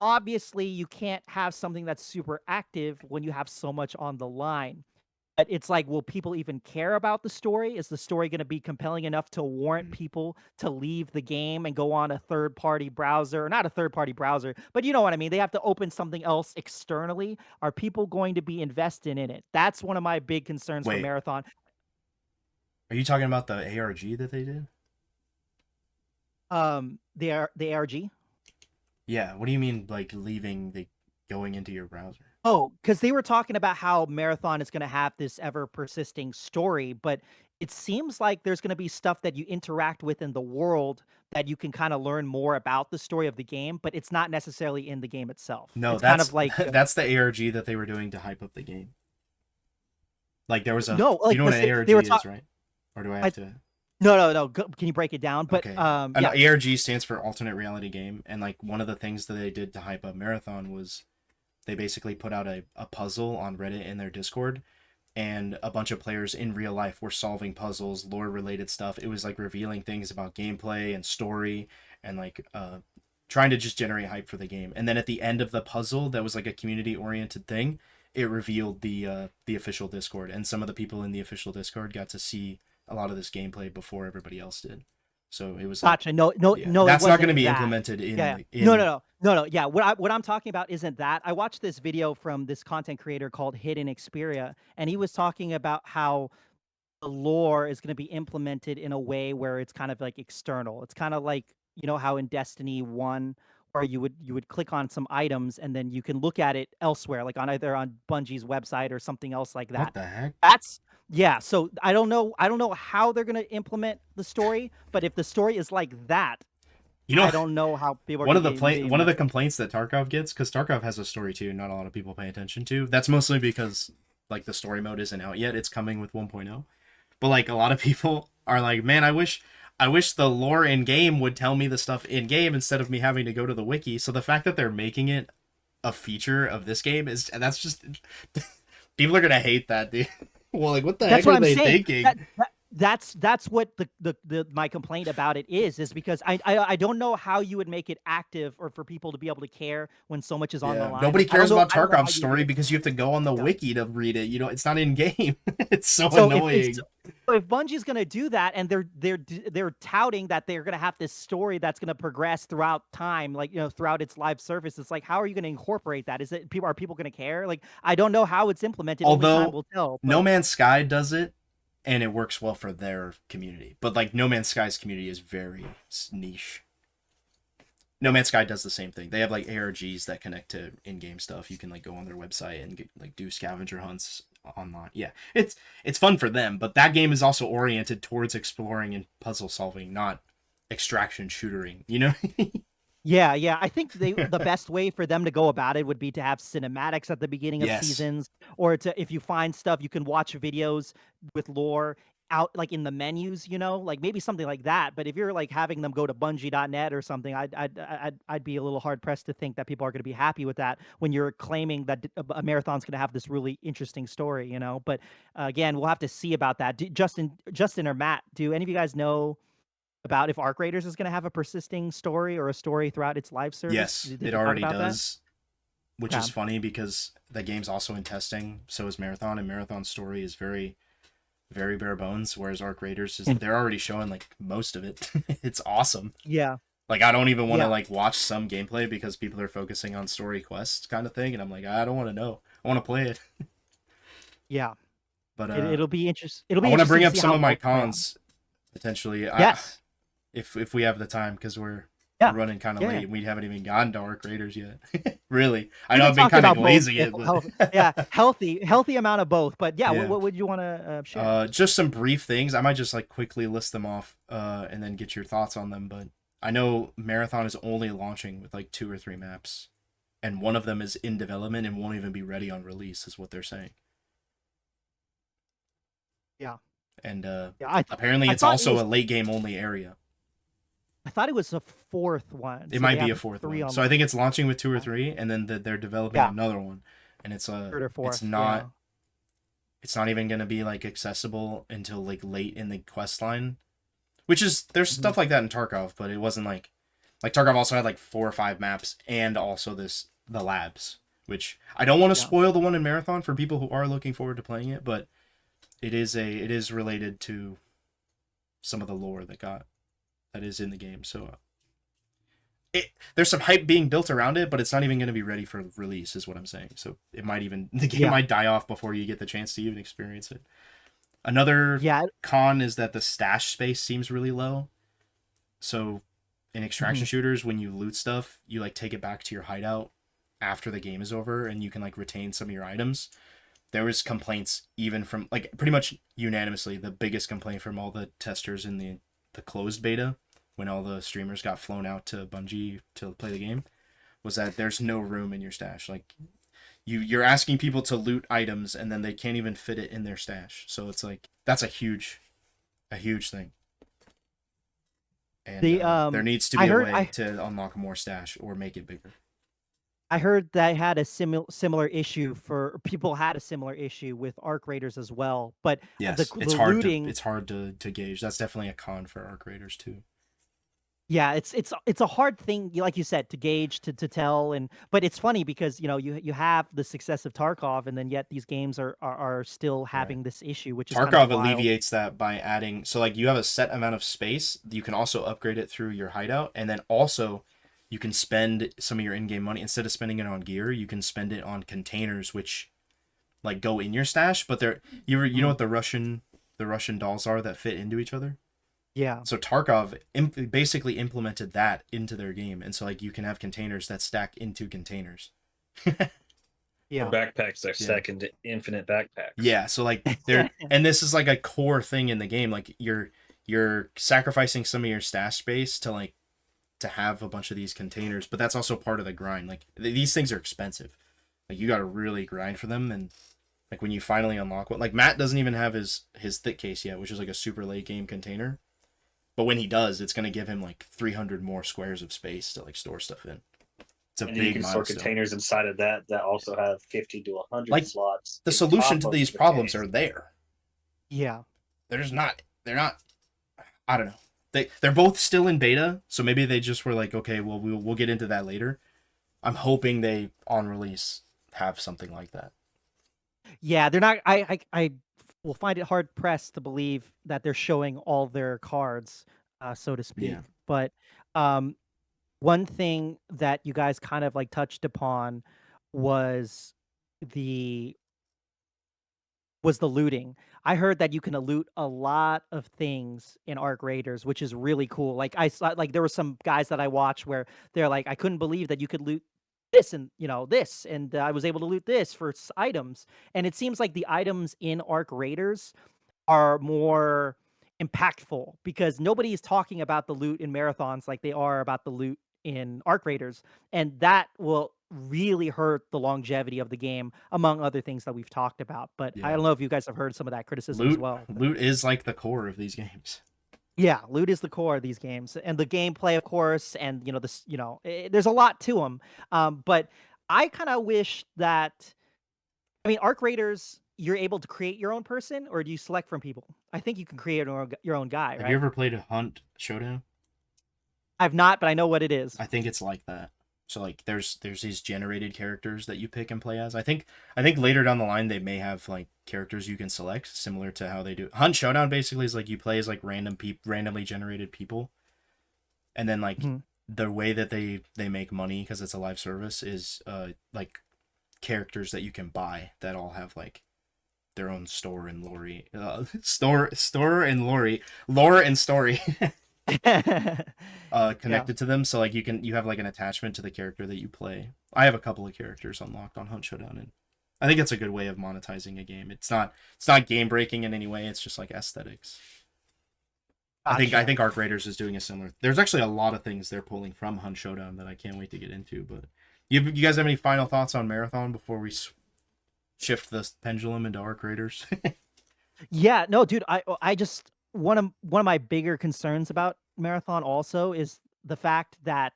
Obviously, you can't have something that's super active when you have so much on the line. But it's like, will people even care about the story? Is the story going to be compelling enough to warrant people to leave the game and go on a third-party browser? Or not a third-party browser, but you know what I mean. They have to open something else externally. Are people going to be invested in it? That's one of my big concerns for Wait. Marathon. Are you talking about the ARG that they did? The ARG. Yeah. What do you mean, like going into your browser? Oh, because they were talking about how Marathon is going to have this ever persisting story, but it seems like there's going to be stuff that you interact with in the world that you can kind of learn more about the story of the game, but it's not necessarily in the game itself. No, it's that's kind of like that's the ARG that they were doing to hype up the game. Like there was a no, like you know what an ARG they were is, right? Or do I have to? No. Can you break it down? But Okay. yeah. An ARG stands for alternate reality game, and like one of the things that they did to hype up Marathon was they basically put out a puzzle on Reddit in their Discord, and a bunch of players in real life were solving puzzles, lore related stuff. It was like revealing things about gameplay and story, and like trying to just generate hype for the game. And then at the end of the puzzle, that was like a community oriented thing. It revealed the official Discord, and some of the people in the official Discord got to see a lot of this gameplay before everybody else did. So it was like, Gotcha. No, no, yeah, no, it that's not going to wasn't be that. implemented in Yeah, the yeah. No, no, in. no, no, no. Yeah, what I'm talking about isn't that. I watched this video from this content creator called Hidden Xperia, and he was talking about how the lore is going to be implemented in a way where it's kind of like external. It's kind of like, you know, how in Destiny 1 where you would click on some items and then you can look at it elsewhere, like on either on Bungie's website or something else like What that. the heck? That's yeah, so I don't know how they're going to implement the story, but if the story is like that, You know, I don't know how people are going to get the one of the message. complaints that Tarkov gets, because Tarkov has a story too, not a lot of people pay attention to. That's mostly because like the story mode isn't out yet. It's coming with 1.0. But like a lot of people are like, man, I wish the lore in game would tell me the stuff in game instead of me having to go to the wiki. So the fact that they're making it a feature of this game is, that's just people are gonna hate that, dude. Well, like what the That's heck what are I'm they saying. thinking? That's what the my complaint about it is because I don't know how you would make it active or for people to be able to care when so much is on the Yeah, line. nobody Like cares about I don't know how Tarkov's you would do story it. because you have to go on the Yeah. wiki to read it. You know, it's not in game. It's so So if annoying. so if Bungie's gonna do that and they're touting that they're gonna have this story that's gonna progress throughout time, like, you know, throughout its live service, it's like, how are you gonna incorporate that? Is it people are people gonna care? Like, I don't know how it's implemented. Only time Although will tell. No But Man's Sky does it, and it works well for their community. But like No Man's Sky's community is very niche. No Man's Sky does the same thing. They have like ARGs that connect to in-game stuff. You can like go on their website and get, like do scavenger hunts online. Yeah, it's fun for them, but that game is also oriented towards exploring and puzzle solving, not extraction shootering. You know? yeah, yeah. I think the best way for them to go about it would be to have cinematics at the beginning of Yes. seasons, or to if you find stuff, you can watch videos with lore out like in the menus, you know, like maybe something like that. But if you're like having them go to Bungie.net or something, I'd be a little hard pressed to think that people are going to be happy with that when you're claiming that a marathon's going to have this really interesting story, you know. But again, we'll have to see about that. Justin or Matt, do any of you guys know about if Arc Raiders is going to have a persisting story or a story throughout its live service? Yes, Did it they talk already about that? does, which Okay. is funny because the game's also in testing. So is Marathon, and Marathon's story is very, very bare bones. Whereas Arc Raiders is, they're already showing like most of it. It's awesome. Yeah. Like I don't even want to Yeah. like watch some gameplay because people are focusing on story quests kind of thing, and I'm like, I don't want to know. I want to play it. Yeah. But It'll be interest it'll I be want to interesting bring to up see some how of my both play out. cons potentially. Yes. If we have the time, because we're Yeah. running kind of Yeah. late and we haven't even gotten to Arc Raiders yet. Really, I We know can I've been talk kind of about both. glazing it, but Yeah, healthy amount of both. But yeah, yeah. what would you want to share? Just some brief things. I might just like quickly list them off, and then get your thoughts on them. But I know Marathon is only launching with like 2 or 3 maps, and one of them is in development and won't even be ready on release, is what they're saying. Yeah. And Yeah, apparently I it's thought it also was a late game only area. I thought it was a fourth one. It So they might be a have fourth 3 one. on So the I think it's launching with 2 or 3, and then they're developing yeah, another one, and it's third or it's fourth. Yeah. not it's not even gonna be like accessible until like late in the quest line. Which is, there's Mhm. stuff like that in Tarkov, but it wasn't like Tarkov also had like 4 or 5 maps and also the labs, which I don't want to Yeah. spoil the one in Marathon for people who are looking forward to playing it, but it is related to some of the lore that is in the game. So there's some hype being built around it, but it's not even going to be ready for release, is what I'm saying. So it might even the game Yeah. might die off before you get the chance to even experience it. Another Yeah. con is that the stash space seems really low. So in extraction Mhm. shooters, when you loot stuff, you like take it back to your hideout after the game is over, and you can like retain some of your items. There was complaints even from like pretty much unanimously, the biggest complaint from all the testers in the closed beta, when all the streamers got flown out to Bungie to play the game, was that there's no room in your stash. Like you're asking people to loot items and then they can't even fit it in their stash. So it's like that's a huge thing. And The there needs to I be a heard way I to unlock more stash or make it bigger. I heard they had a similar issue for people had a similar issue with Arc Raiders as well. But Yes, the looting it's hard to gauge. That's definitely a con for Arc Raiders too. Yeah, it's a hard thing, like you said, to gauge, to tell, but it's funny because, you have the success of Tarkov, and then yet these games are still Right. having this issue, which is kind of Tarkov wild. alleviates that by adding, so like you have a set amount of space. You can also upgrade it through your hideout, and then also you can spend some of your in-game money instead of spending it on gear. You can spend it on containers, which like go in your stash, but they're you know Mhm. what the Russian dolls are that fit into each other. Yeah, So Tarkov basically implemented that into their game, and so like you can have containers that stack into containers. Or yeah. backpacks are Yeah. second infinite backpacks. Yeah, so like there, and this is like a core thing in the game. Like you're sacrificing some of your stash space to like to have a bunch of these containers, but that's also part of the grind. Like these things are expensive. Like you got to really grind for them, and like when you finally unlock what, like Matt doesn't even have his thick case yet, which is like a super late game container. But when he does, it's gonna give him like 300 more squares of space to like store stuff in. It's a And then you big can store milestone. containers inside of that that also have 50 to 100 Like slots the in solution top to of these the problems are case. there. Yeah. There's not. They're not. I don't know. They're both still in beta, so maybe they just were like, okay, well we'll get into that later. I'm hoping they on release have something like that. Yeah, they're not. I will find it hard pressed to believe that they're showing all their cards, so to speak. Yeah. But um, one thing that you guys kind of like touched upon was the the looting. I heard that you can loot a lot of things in Arc Raiders, which is really cool. Like I saw, like there were some guys that I watched where they're like, I couldn't believe that you could loot this and this, and I was able to loot this for items. And it seems like the items in Arc Raiders are more impactful because nobody is talking about the loot in marathons like they are about the loot in Arc Raiders, and that will really hurt the longevity of the game, among other things that we've talked about. But I Yeah. don't know if you guys have heard some of that criticism as Loot well. But loot is like the core of these games. yeah, loot is the core of these games, and the gameplay, of course, and this, there's a lot to them. But I kind of wish that, I mean, Arc Raiders, you're able to create your own person, or do you select from people? I think you can create your own guy, Have you right? ever played a Hunt Showdown? I've not, but I know what it is. I think it's like that. So like there's these generated characters that you pick and play as. I think later down the line they may have like characters you can select similar to how they do. Hunt Showdown basically is like you play as like randomly generated people, and then like Mhm. the way that they make money because it's a live service is like characters that you can buy that all have like their own store and lore, store and lore and story Yeah. connected to them. So like you have like an attachment to the character that you play. I have a couple of characters unlocked on Hunt Showdown, and I think it's a good way of monetizing a game. It's not game breaking in any way. It's just like aesthetics. I think Gotcha. Arc Raiders is doing a similar. There's actually a lot of things they're pulling from Hunt Showdown that I can't wait to get into. But you guys have any final thoughts on Marathon before we shift the pendulum into Arc Raiders? Yeah, no, dude, I just one of my bigger concerns about Marathon also is the fact that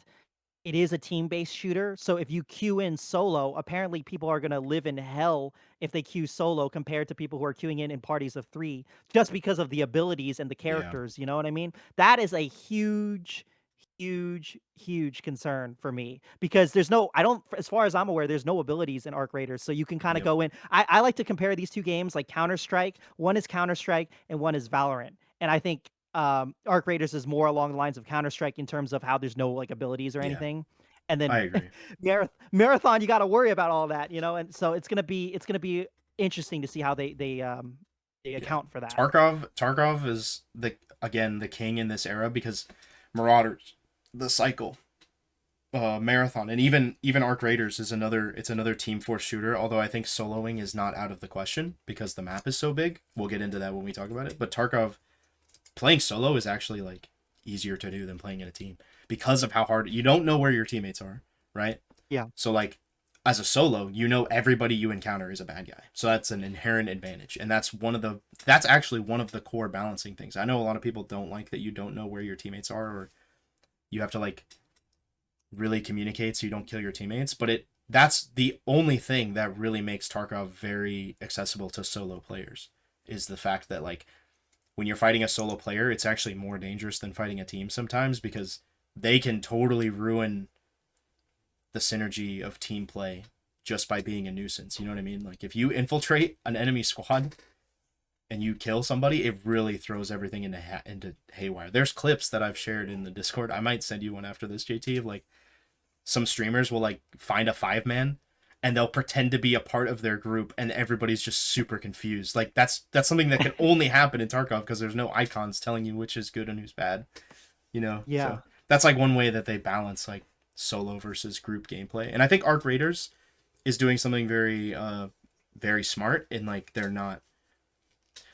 it is a team-based shooter, so if you queue in solo, apparently people are gonna live in hell if they queue solo compared to people who are queuing in parties of 3 just because of the abilities and the Yeah, characters, you know what I mean? That is a huge, huge, huge concern for me because there's no I don't as far as I'm aware, there's no abilities in Arc Raiders, so you can kinda yep, go in. I like to compare these 2 games like Counter-Strike. One is Counter-Strike and one is Valorant, and I think Arc Raiders is more along the lines of Counter Strike in terms of how there's no like abilities or yeah, anything, and I then agree. Marathon you got to worry about all that, and so it's gonna be interesting to see how they Yeah, account for that. Tarkov is the king in this era because Marauders, the Cycle, Marathon, and even Arc Raiders is another team force shooter. Although I think soloing is not out of the question because the map is so big. We'll get into that when we talk about it. But Tarkov playing solo is actually like easier to do than playing in a team because of how hard you don't know where your teammates are, right? Yeah, So like as a solo, you know everybody you encounter is a bad guy. So that's an inherent advantage. And that's actually one of the core balancing things. I know a lot of people don't like that you don't know where your teammates are or you have to like really communicate so you don't kill your teammates, but that's the only thing that really makes Tarkov very accessible to solo players is the fact that like when you're fighting a solo player, it's actually more dangerous than fighting a team sometimes because they can totally ruin the synergy of team play just by being a nuisance. You know what I mean? Like if you infiltrate an enemy squad and you kill somebody, it really throws everything into haywire. There's clips that I've shared in the Discord. I might send you one after this, JT, of like some streamers will like find a 5-man and they'll pretend to be a part of their group and everybody's just super confused. Like that's something that can only happen in Tarkov because there's no icons telling you which is good and who's bad. You know? Yeah. So that's like one way that they balance like solo versus group gameplay. And I think Arc Raiders is doing something very smart, and like they're not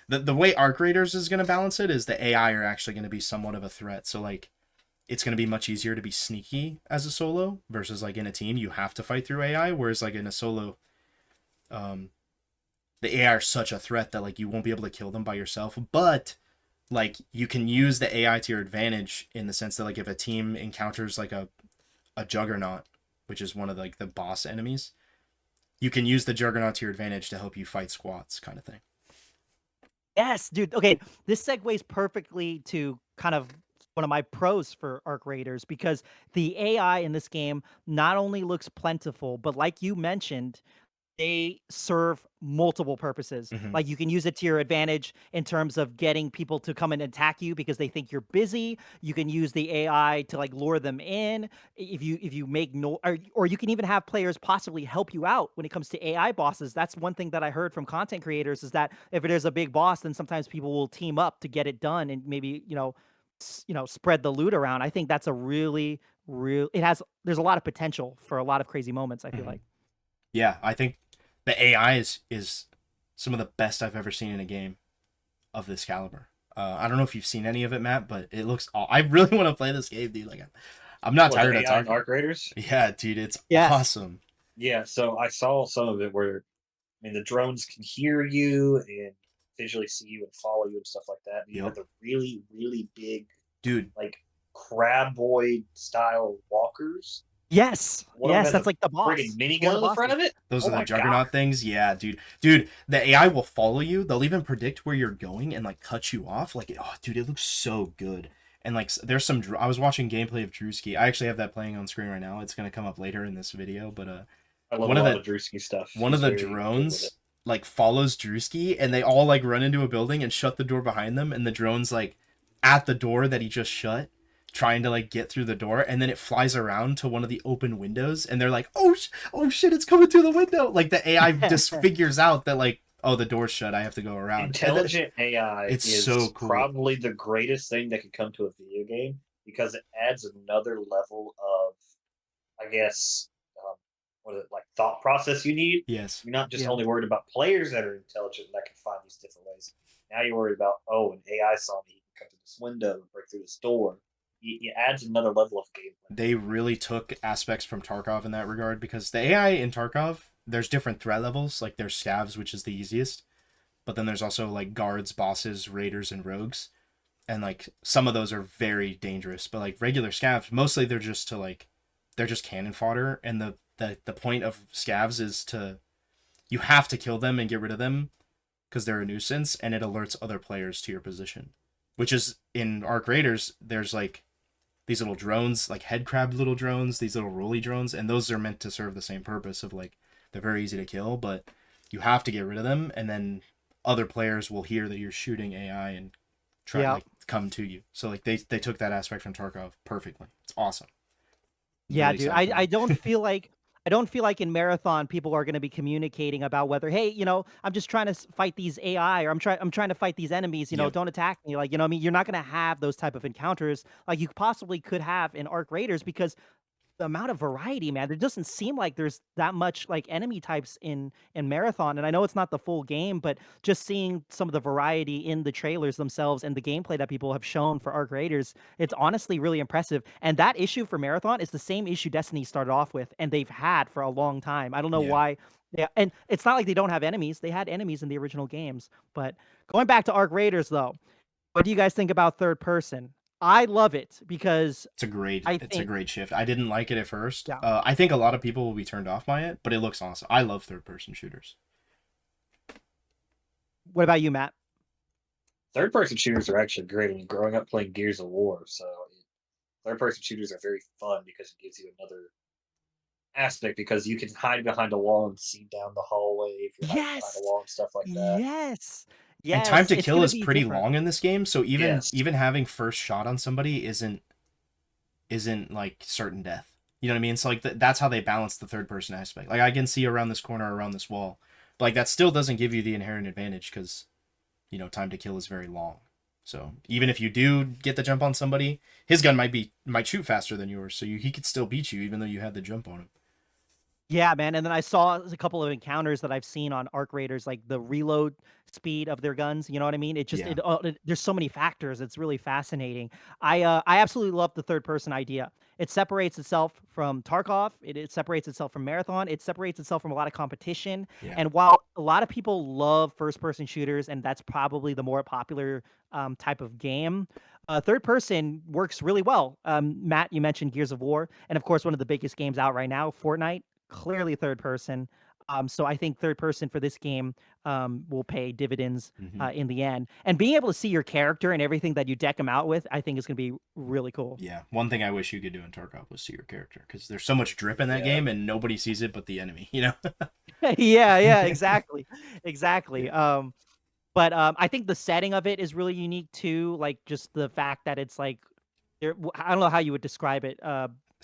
the way Arc Raiders is going to balance it is the AI are actually going to be somewhat of a threat. So like it's going to be much easier to be sneaky as a solo versus like in a team you have to fight through AI, whereas like in a solo the AI are such a threat that like you won't be able to kill them by yourself, but like you can use the AI to your advantage in the sense that like if a team encounters like a juggernaut, which is one of like the boss enemies, you can use the juggernaut to your advantage to help you fight squats kind of thing. Yes, dude. Okay, this segues perfectly to kind of one of my pros for Arc Raiders because the AI in this game not only looks plentiful, but like you mentioned, they serve multiple purposes. Mm-hmm. Like you can use it to your advantage in terms of getting people to come and attack you because they think you're busy. You can use the AI to like lure them in. If you make no or you can even have players possibly help you out when it comes to AI bosses. That's one thing that I heard from content creators is that if there's a big boss, then sometimes people will team up to get it done and maybe, spread the loot around. I think that's a really there's a lot of potential for a lot of crazy moments, I feel Mm-hmm. like. Yeah, I think the AI is some of the best I've ever seen in a game of this caliber. I don't know if you've seen any of it, Matt, but it looks. I really want to play this game, dude. Like, I'm not What, the tired of AI in talking. Arc Raiders? Yeah, dude, it's Yes. awesome. Yeah, so I saw some of it where, I mean, the drones can hear you and visually see you and follow you and stuff like that. And you have Yep, the really, really big, dude. like, craboid style walkers. Yes. One of them Yes, has that's a like the friggin' boss. It's one minigun of on the the front bosses. of it. Those Oh are the my god! juggernaut things. Yeah, dude. The AI will follow you. They'll even predict where you're going and like cut you off. Like, oh, dude, it looks so good. And like, there's some. I was watching gameplay of Drewski. I actually have that playing on screen right now. It's gonna come up later in this video. But I love a one of lot the of Drewski stuff. one of He's the very good with it. drones like follows Drewski, and they all like run into a building and shut the door behind them. And the drone's like at the door that he just shut, trying to like get through the door, and then it flies around to one of the open windows, and they're like, oh shit, it's coming through the window. Like the AI just figures out that like, oh, the door's shut, I have to go around. And then Intelligent AI it's so is cool. probably the greatest thing that could come to a video game because it adds another level of, I guess, um, what is it, like thought process you need. Yes. You're not just Yeah. only worried about players that are intelligent that can find these different ways. Now you're worried about, oh, an AI saw me, he can come through this window and break through this door. It adds another level of gameplay. They really took aspects from Tarkov in that regard because the AI in Tarkov, there's different threat levels. Like there's scavs, which is the easiest, but then there's also like guards, bosses, raiders, and rogues. And like some of those are very dangerous, but like regular scavs, mostly they're just cannon fodder. And the point of scavs is to you have to kill them and get rid of them because they're a nuisance, and it alerts other players to your position. Which is in Arc Raiders, there's like these little drones, like head crab little drones, these little rolly drones, and those are meant to serve the same purpose of like they're very easy to kill, but you have to get rid of them, and then other players will hear that you're shooting AI and try Yeah. like come to you. So like they took that aspect from Tarkov perfectly. It's awesome. Yeah, Really dude. excited for I don't feel like in Marathon people are going to be communicating about whether, hey, I'm just trying to fight these AI or I'm trying to fight these enemies, Yep. don't attack me. Like, what I mean, you're not going to have those type of encounters like you possibly could have in Arc Raiders because the amount of variety, man, there doesn't seem like there's that much like enemy types in Marathon. And I know it's not the full game, but just seeing some of the variety in the trailers themselves and the gameplay that people have shown for Arc Raiders, it's honestly really impressive. And that issue for Marathon is the same issue Destiny started off with and they've had for a long time. I don't know Yeah. why. Yeah, and it's not like they don't have enemies. They had enemies in the original games. But going back to Arc Raiders though, what do you guys think about third person? I love it because I It's a think, great shift. I didn't like it at first. yeah. I think a lot of people will be turned off by it, but it looks awesome. I love third person shooters. What about you, Matt? Third person shooters are actually great. I mean, growing up playing Gears of War, so third person shooters are very fun because it gives you another aspect because you can hide behind a wall and see down the hallway if you're hiding behind a Yes. wall and stuff like that. Yes. And time Yes, to it's kill gonna is be pretty different. long in this game, so even Yes. even having first shot on somebody isn't like certain death. You know what I mean? So like that's how they balance the third person aspect. Like I can see around this corner, around this wall, but like that still doesn't give you the inherent advantage because time to kill is very long. So even if you do get the jump on somebody, his gun might shoot faster than yours, so he could still beat you even though you had the jump on him. Yeah, man, and then I saw a couple of encounters that I've seen on arc raiders, like the reload speed of their guns, you know what I mean? It just Yeah. there's so many factors, it's really fascinating. I absolutely love the third person idea. It separates itself from Tarkov, it separates itself from Marathon, it separates itself from a lot of competition, Yeah. and while a lot of people love first person shooters, and that's probably the more popular, type of game, third person works really well. Matt, you mentioned Gears of War, and of course, one of the biggest games out right now, Fortnite. Clearly third person. So I think third person for this game will pay dividends Mm-hmm. in the end. And being able to see your character and everything that you deck him out with, I think is going to be really cool. Yeah. One thing I wish you could do in Tarkov was see your character because there's so much drip in that Yeah. game and nobody sees it but the enemy. Yeah, yeah, exactly, exactly. Yeah. But I think the setting of it is really unique too. Like just the fact that it's like, I don't know how you would describe it.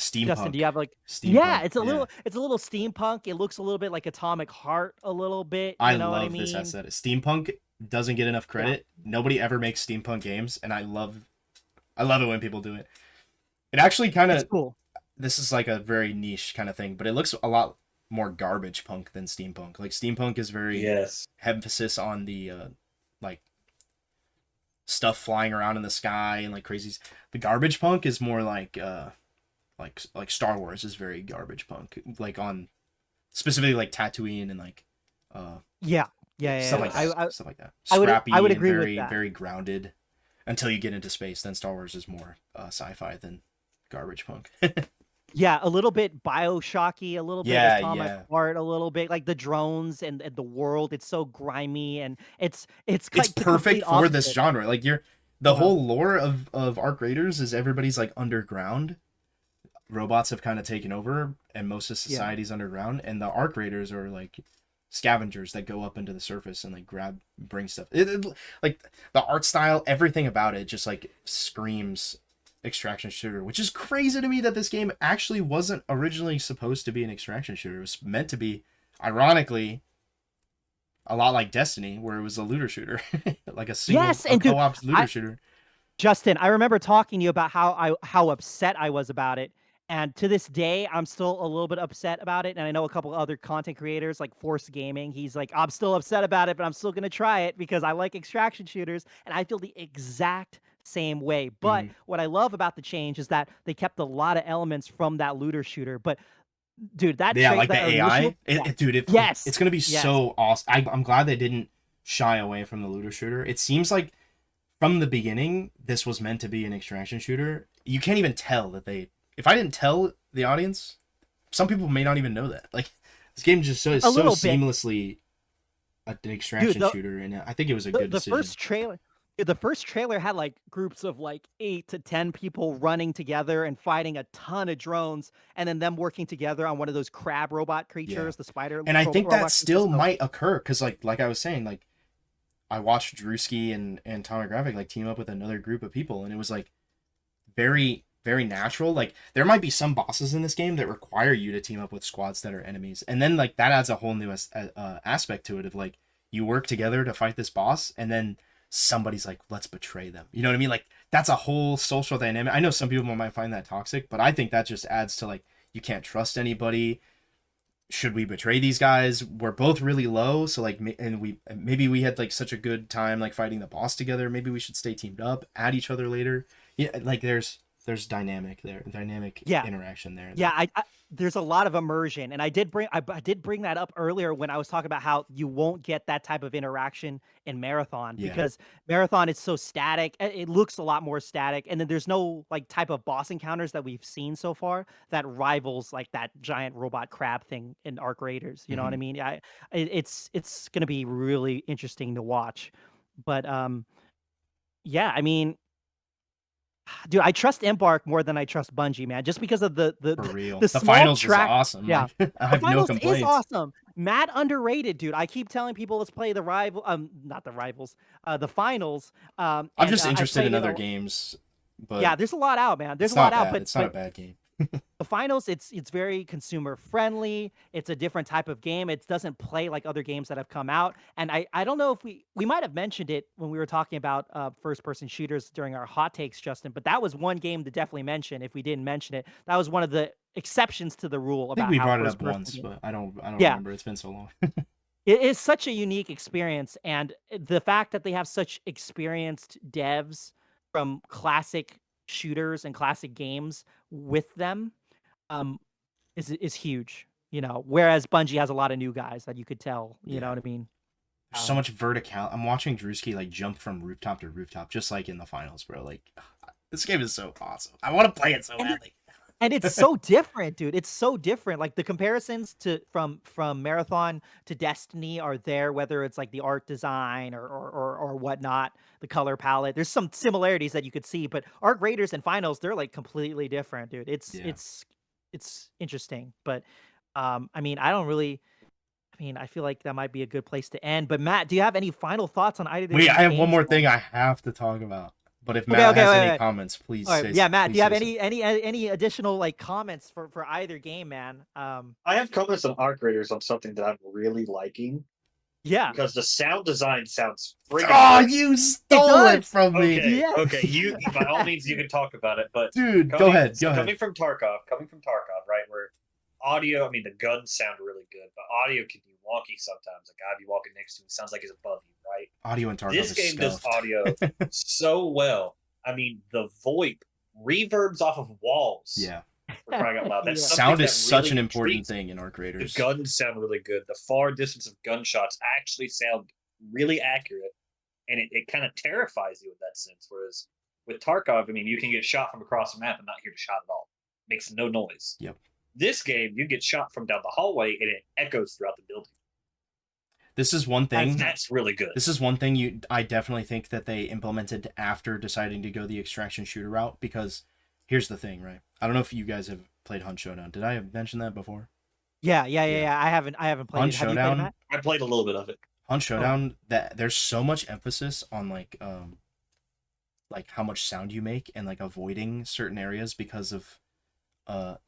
Justin, do Steampunk. you have like yeah, Steampunk. it's Yeah. a little steampunk. It looks a little bit like Atomic Heart a little bit, I you know what I love this mean? aesthetic. Steampunk doesn't get enough Yeah. credit. Nobody ever makes steampunk games, and I love it when people do it. It actually kind It's of cool. this is like a very niche kind of thing, but it looks a lot more garbage punk than steampunk. Like steampunk is very Yes. emphasis on the like stuff flying around in the sky and like crazies. The garbage punk is more like Star Wars is very garbage punk, like on specifically like Tatooine and like Yeah. yeah, Yeah, stuff yeah, like yeah. that, I stuff like that. I would Scrappy and agree with very that. very grounded until you get into space. Then Star Wars is more sci-fi than garbage punk. Yeah, a little bit BioShocky, a little bit Yeah, Atomic yeah. Heart, a little bit like the drones and the world. It's so grimy and it's It's like the perfect complete for this opposite. genre. Like the Uh-huh. whole lore of Arc Raiders is everybody's like underground. Robots have kind of taken over, and most of Yeah. society's underground. And the Arc Raiders are like scavengers that go up into the surface and like bring stuff. Like the art style, everything about it, just like screams extraction shooter, which is crazy to me that this game actually wasn't originally supposed to be an extraction shooter. It was meant to be, ironically, a lot like Destiny, where it was a looter shooter, like Yes, a and dude, co-op looter I shooter. Justin, I remember talking to you about how upset I was about it, and to this day, I'm still a little bit upset about it, and I know a couple other content creators like Force Gaming, he's like, "I'm still upset about it, but I'm still gonna try it because I like extraction shooters," and I feel the exact same way, but Mm-hmm. what I love about the change is that they kept a lot of elements from that looter shooter, but dude, Yeah, like the that AI, initial yeah. dude, Yes. it's gonna be Yes. so awesome. I'm glad they didn't shy away from the looter shooter. It seems like from the beginning, this was meant to be an extraction shooter. You can't even tell that they. If I didn't tell the audience, some people may not even know that. Like this game just is A so little bit. seamlessly an Dude, extraction shooter, and I think it was a good the decision. first trailer the first trailer had, like, groups of, like, 8 to 10 people running together and fighting a ton of drones, and then them working together on one of those crab robot Yeah, creatures, the spider and I think that robot creatures, still so might occur because like I was saying, like I watched Drewski and Tomographic like team up with another group of people, and it was like very very natural. Like there might be some bosses in this game that require you to team up with squads that are enemies, and then like that adds a whole new aspect to it of like you work together to fight this boss, and then somebody's like, let's betray them. You know what I mean? Like that's a whole social dynamic. I know some people might find that toxic, but I think that just adds to like you can't trust anybody. Should we betray these guys? We're both really low, so like, and maybe we had like such a good time like fighting the boss together. Maybe we should stay teamed up, at each other later. Yeah, like there's dynamic yeah. interaction there. Yeah, I there's a lot of immersion, and I did bring that up earlier when I was talking about how you won't get that type of interaction in Marathon Yeah. because Marathon is so static. It looks a lot more static, and then there's no like type of boss encounters that we've seen so far that rivals like that giant robot crab thing in Arc Raiders. You know what I Mm-hmm. mean? It's gonna be really interesting to watch, but yeah, I mean, Dude, I trust Embark more than I trust Bungie, man, just because of For real. the The small finals is track. awesome. Yeah. Like I The have no finals is complaints. awesome. Mad underrated, dude. I keep telling people let's play the rival not the rivals, the finals. I'm And just I interested played in it other games, but yeah, there's a lot out, man. There's it's a lot not out, bad. It's not a but bad game. the finals, it's very consumer friendly. It's a different type of game. It doesn't play like other games that have come out. And I don't know if we might have mentioned it when we were talking about first person shooters during our hot takes, Justin. But that was one game to definitely mention. If we didn't mention it, that was one of the exceptions to the rule I think about we how brought it first up person once, games. but I don't Yeah, remember. It's been so long. it is such a unique experience, and the fact that they have such experienced devs from classic shooters and classic games with them. Um, is huge, you know, whereas Bungie has a lot of new guys that you could tell, you know Yeah. what I mean? There's so much vertical. I'm watching Drewski like jump from rooftop to rooftop, just like in the finals, bro. Like this game is so awesome. I want to play it so And badly. and it's so different, dude. It's so different. Like the comparisons to from Marathon to Destiny are there, whether it's like the art design or whatnot, the color palette. There's some similarities that you could see, but Arc Raiders and Finals, they're like completely different, dude. Yeah. It's interesting, but I mean, I don't really. I mean, I feel like that might be a good place to end. But Matt, do you have any final thoughts on either of Wait, I these have one games? more thing I have to talk about. But if Okay, Matt okay, has wait, any wait. comments, please All right, yeah, Matt, do please you have say so. any additional like comments for either game, man? I have comments on Arc Raiders on something that I'm really liking Yeah, because the sound design sounds friggin' Oh, great. you it stole it does. from me. Okay, Yeah. okay, you by all means you can talk about it, but Dude, go ahead. Go ahead. coming from Tarkov, right? Where audio, I mean, the guns sound really good, but audio can be wonky sometimes. A guy be walking next to you sounds like he's above you, right? Audio in Tarkov This is game does scuffed. audio so well. I mean, the VoIP reverbs off of walls. Yeah. For crying out loud, that's Yeah. something Sound that is such really an important intrigues me. thing in Arc The Raiders. guns sound really good. The far distance of gunshots actually sound really accurate, and it kind of terrifies you in that sense. Whereas with Tarkov, I mean, you can get shot from across the map and not hear the shot at all. Makes no noise. Yep. This game, you get shot from down the hallway and it echoes throughout the building. This is one thing. That's really good. This is one thing I definitely think that they implemented after deciding to go the extraction shooter route, because here's the thing, right? I don't know if you guys have played Hunt Showdown. Did I mention that before? Yeah. Yeah. I haven't played Hunt it. Have you played it, Showdown. Matt? I played a little bit of it. Hunt Showdown, that there's so much emphasis on like how much sound you make and like avoiding certain areas because of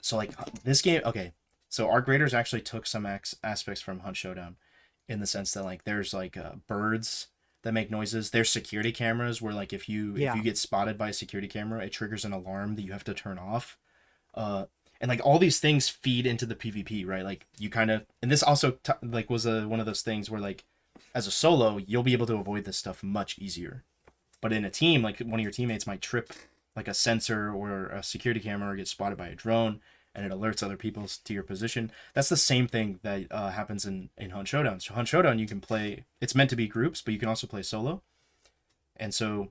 so like this game. Okay, so Arc Raiders actually took some aspects from Hunt Showdown, in the sense that like there's like birds that make noises. There's security cameras where like if you get spotted by a security camera, it triggers an alarm that you have to turn off. And like all these things feed into the PvP, right? Like you kind of, and this also like was one of those things where like as a solo you'll be able to avoid this stuff much easier, but in a team, like one of your teammates might trip like a sensor or a security camera or get spotted by a drone, and it alerts other people to your position. That's the same thing that happens in Hunt Showdown. So Hunt Showdown, you can play, it's meant to be groups, but you can also play solo. And so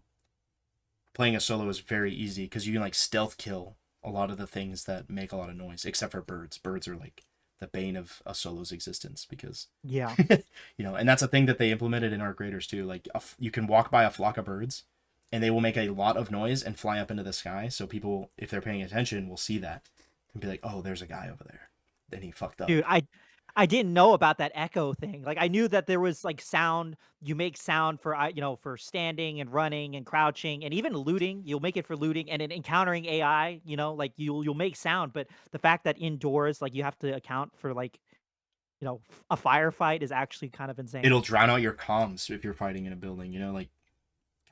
playing a solo is very easy because you can like stealth kill a lot of the things that make a lot of noise, except for birds. Birds are like the bane of a solo's existence because Yeah. you know, and that's a thing that they implemented in Arc Raiders too. Like you can walk by a flock of birds and they will make a lot of noise and fly up into the sky, so people, if they're paying attention, will see that and be like, oh, there's a guy over there. Then he fucked up. Dude, I didn't know about that echo thing. Like I knew that there was like sound, you make sound for you know, for standing and running and crouching and even looting. You'll make it for looting and in encountering AI, you know, like you'll make sound, but the fact that indoors like you have to account for like, you know, a firefight is actually kind of insane. It'll drown out your comms if you're fighting in a building, you know, like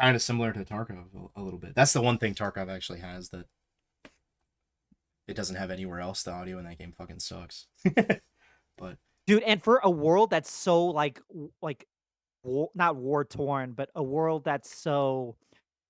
kind of similar to Tarkov a little bit. That's the one thing Tarkov actually has that it doesn't have anywhere else. The audio in that game fucking sucks. But Dude, and for a world that's so like not war torn, but a world that's so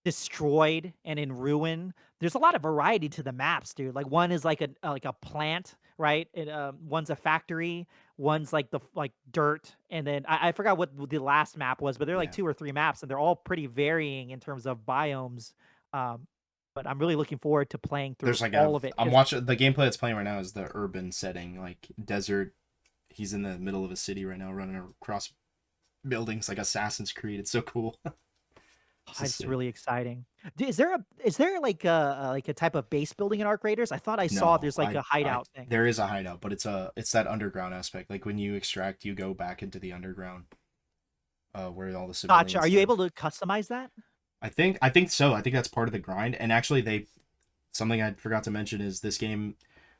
destroyed and in ruin, there's a lot of variety to the maps, dude. Like one is like a plant, right? And one's a factory, one's like like dirt, and then I forgot what the last map was, but they're like yeah. 2 or 3 maps, and they're all pretty varying in terms of biomes. Um, but I'm really looking forward to playing through There's like all of it. I'm watching the gameplay that's playing right now is the urban setting, like desert. He's in the middle of a city right now, running across buildings like Assassin's Creed. It's so cool. This is That's sick. really exciting. Is there like a type of base building in Arc Raiders? I thought I saw No, there's like a I hideout thing. there is a hideout, but it's that underground aspect. Like when you extract, you go back into the underground, where all the Gotcha. Are civilians you live. able to customize that? I think so. I think that's part of the grind. And actually, they something I forgot to mention is this game,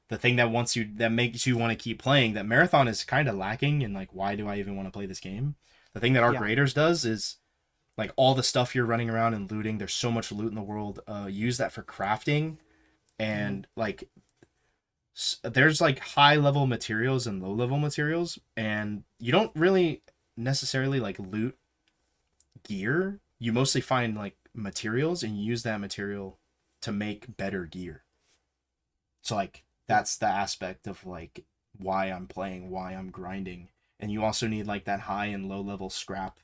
the thing that makes you want to keep playing. That Marathon is kind of lacking, and like, why do I even want to play this game? The thing that Arc Yeah. Raiders does is like all the stuff you're running around and looting. There's so much loot in the world. Use that for crafting Mhm. and like there's like high level materials and low level materials, and you don't really necessarily like loot gear. You mostly find like materials and you use that material to make better gear. So like Yeah. that's the aspect of like why I'm playing, why I'm grinding. And you also need like that high and low level scrap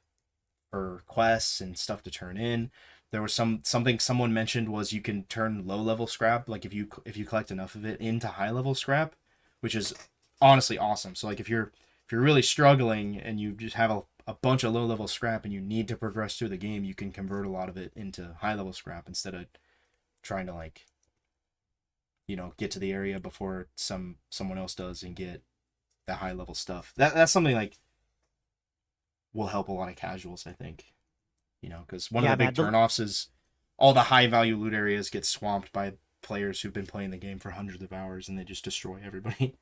for quests and stuff to turn in. There was something someone mentioned was you can turn low level scrap, like if you collect enough of it, into high level scrap, which is honestly awesome. So like if you're really struggling and you just have a bunch of low level scrap and you need to progress through the game, you can convert a lot of it into high level scrap instead of trying to like get to the area before someone else does and get that high level stuff. That's something like will help a lot of casuals, I think. Because one of the Yeah, big man. turnoffs is all the high value loot areas get swamped by players who've been playing the game for hundreds of hours and they just destroy everybody.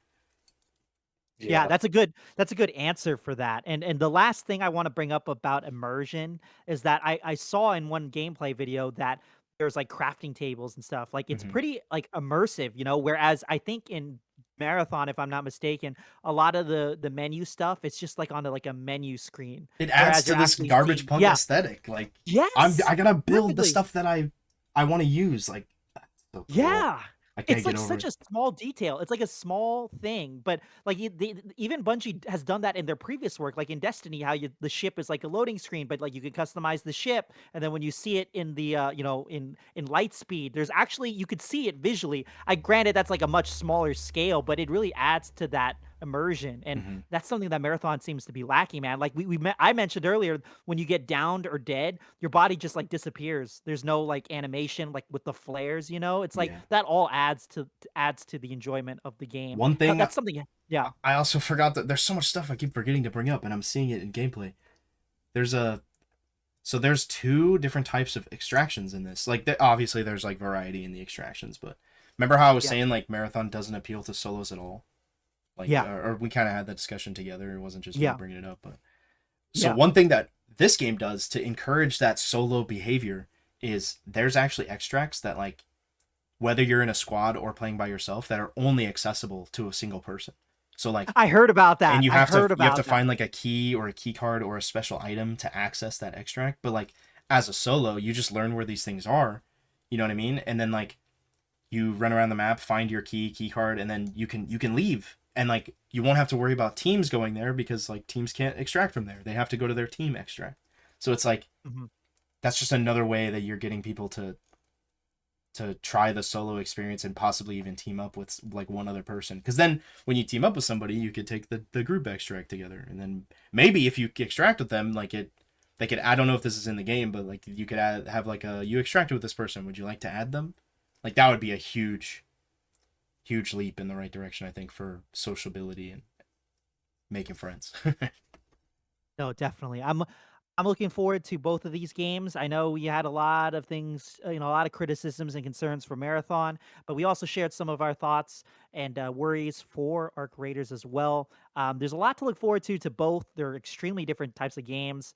Yeah, Yeah. that's a good answer for that. And the last thing I want to bring up about immersion is that I saw in one gameplay video that there's like crafting tables and stuff. Like it's Mm-hmm. pretty like immersive, whereas I think in Marathon, if I'm not mistaken, a lot of the menu stuff, it's just like on like a menu screen. It adds Whereas to you're this actually garbage seeing, punk yeah, aesthetic. Like yes, I gotta build the perfectly. stuff that I want to use. Like that's so cool. Yeah. I It's can't get like over such it. a small detail. It's like a small thing, but like even Bungie has done that in their previous work, like in Destiny, how the ship is like a loading screen, but like you can customize the ship, and then when you see it in the in light speed, there's actually you could see it visually. I granted that's like a much smaller scale, but it really adds to that immersion, and Mm-hmm. that's something that Marathon seems to be lacking, man. Like I mentioned earlier, when you get downed or dead, your body just like disappears. There's no like animation like with the flares. It's like Yeah. that all adds to the enjoyment of the game. One thing That's something. Yeah. I also forgot that there's so much stuff I keep forgetting to bring up, and I'm seeing it in gameplay. There's a So there's two different types of extractions in this. Like, obviously, there's like variety in the extractions, but remember how I was Yeah. saying like Marathon doesn't appeal to solos at all? Like, Yeah. or we kind of had that discussion together. It wasn't just me Yeah. bringing it up, but so Yeah. one thing that this game does to encourage that solo behavior is there's actually extracts that like whether you're in a squad or playing by yourself that are only accessible to a single person. So like I heard about and that. you I have to heard you have to about that. find like a key or a key card or a special item to access that extract, but like as a solo you just learn where these things are, you know what I mean, and then like you run around the map, find your key card, and then you can leave, and like you won't have to worry about teams going there because like teams can't extract from there, they have to go to their team extract. So it's like Mhm. that's just another way that you're getting people to try the solo experience and possibly even team up with like one other person, because then when you team up with somebody you could take the group extract together, and then maybe if you extract with them like it they could, I don't know if this is in the game, but like you could have like a you extracted with this person, would you like to add them? Like that would be a huge leap in the right direction, I think, for sociability and making friends. No, definitely. I'm looking forward to both of these games. I know we had a lot of things, a lot of criticisms and concerns for Marathon, but we also shared some of our thoughts and worries for Arc Raiders as well. There's a lot to look forward to both. They're extremely different types of games.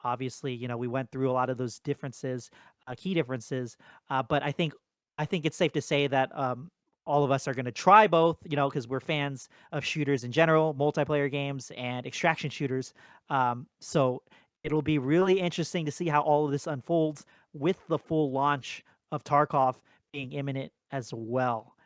Obviously, we went through a lot of those differences, key differences, but I think it's safe to say that all of us are going to try both, because we're fans of shooters in general, multiplayer games, and extraction shooters. So it'll be really interesting to see how all of this unfolds with the full launch of Tarkov being imminent as well.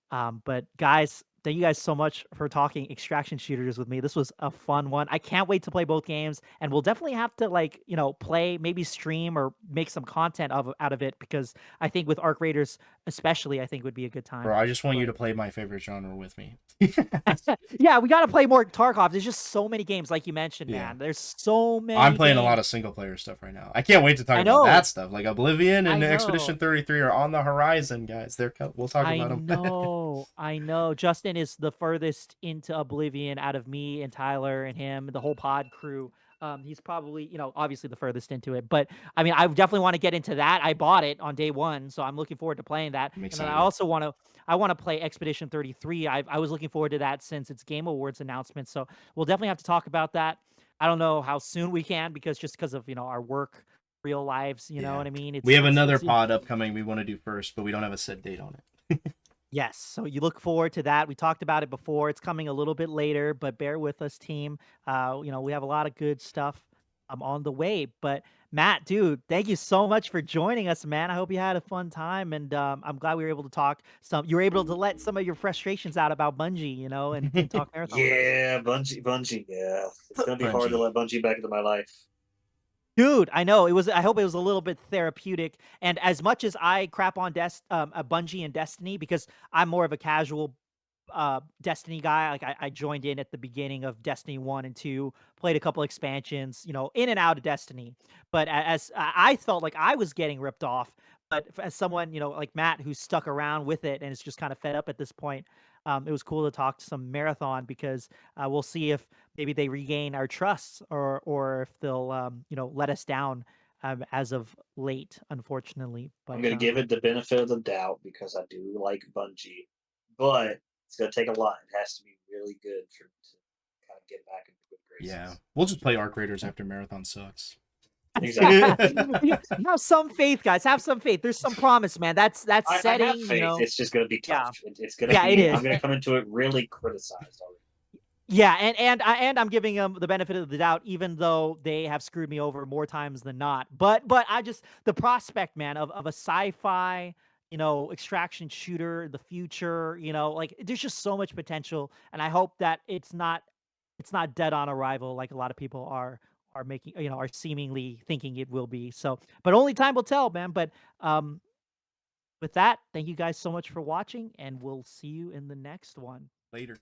But guys, thank you guys so much for talking extraction shooters with me. This was a fun one. I can't wait to play both games, and we'll definitely have to like, play, maybe stream or make some content out of it because I think with Arc Raiders especially, I think would be a good Bro, time. I just want you But to play my favorite genre with me. yeah, we got to play more Tarkov. There's just so many games, like you mentioned, Yeah. man. There's so I'm many playing a lot games. of single player stuff right now. I can't wait to talk I about that know. stuff. Like Oblivion and I Expedition know. 33 are on the horizon, guys. We'll talk I about them. know, I know. Justin is the furthest into Oblivion out of me and Tyler and him, the whole pod crew. He's probably, obviously the furthest into it. But I mean, I definitely want to get into that. I bought it on day one, so I'm looking forward to playing that. I'm And then I excited. also want to play Expedition 33. I was looking forward to that since its Game Awards announcement. So we'll definitely have to talk about that. I don't know how soon we can because of our work, real lives. You know Yeah. what I mean? We have It's another pod upcoming we want to do first, but we don't have a set date on it. Yes, so you look forward to that. We talked about it before. It's coming a little bit later, but bear with us, team. We have a lot of good stuff on the way. But Matt, dude, thank you so much for joining us, man. I hope you had a fun time, and I'm glad we were able to talk some. You were able to let some of your frustrations out about Bungie, and talk marathon with us. Yeah, Bungie. Yeah, it's gonna be hard to Bungie. let Bungie back into my life. Dude, I know it was. I hope it was a little bit therapeutic. And as much as I crap on a Bungie and Destiny because I'm more of a casual Destiny guy. Like I joined in at the beginning of Destiny 1 and 2, played a couple expansions, in and out of Destiny. But as I felt like I was getting ripped off, but as someone, like Matt who's stuck around with it and is just kind of fed up at this point, it was cool to talk to some marathon because we'll see if maybe they regain our trust or if they'll let us down as of late, unfortunately. I'm But gonna give it the benefit of the doubt because I do like Bungie, but it's gonna take a lot. It has to be really good for me to kind of get back into good Yeah. graces. We'll just play Arc Raiders after Marathon sucks. Exactly. Yeah, have some faith, guys. Have some faith. There's some promise, man. That's I have setting, faith. It's just gonna be Yeah, tough. It's gonna yeah, it be. is. I'm gonna come into it really criticized already. Yeah, and I'm giving them the benefit of the doubt, even though they have screwed me over more times than not. But I just the prospect, man, of a sci-fi, extraction shooter, in the future, like there's just so much potential, and I hope that it's not dead on arrival like a lot of people are making, are seemingly thinking it will be. So, but only time will tell, man. But with that, thank you guys so much for watching, and we'll see you in the next one. Later.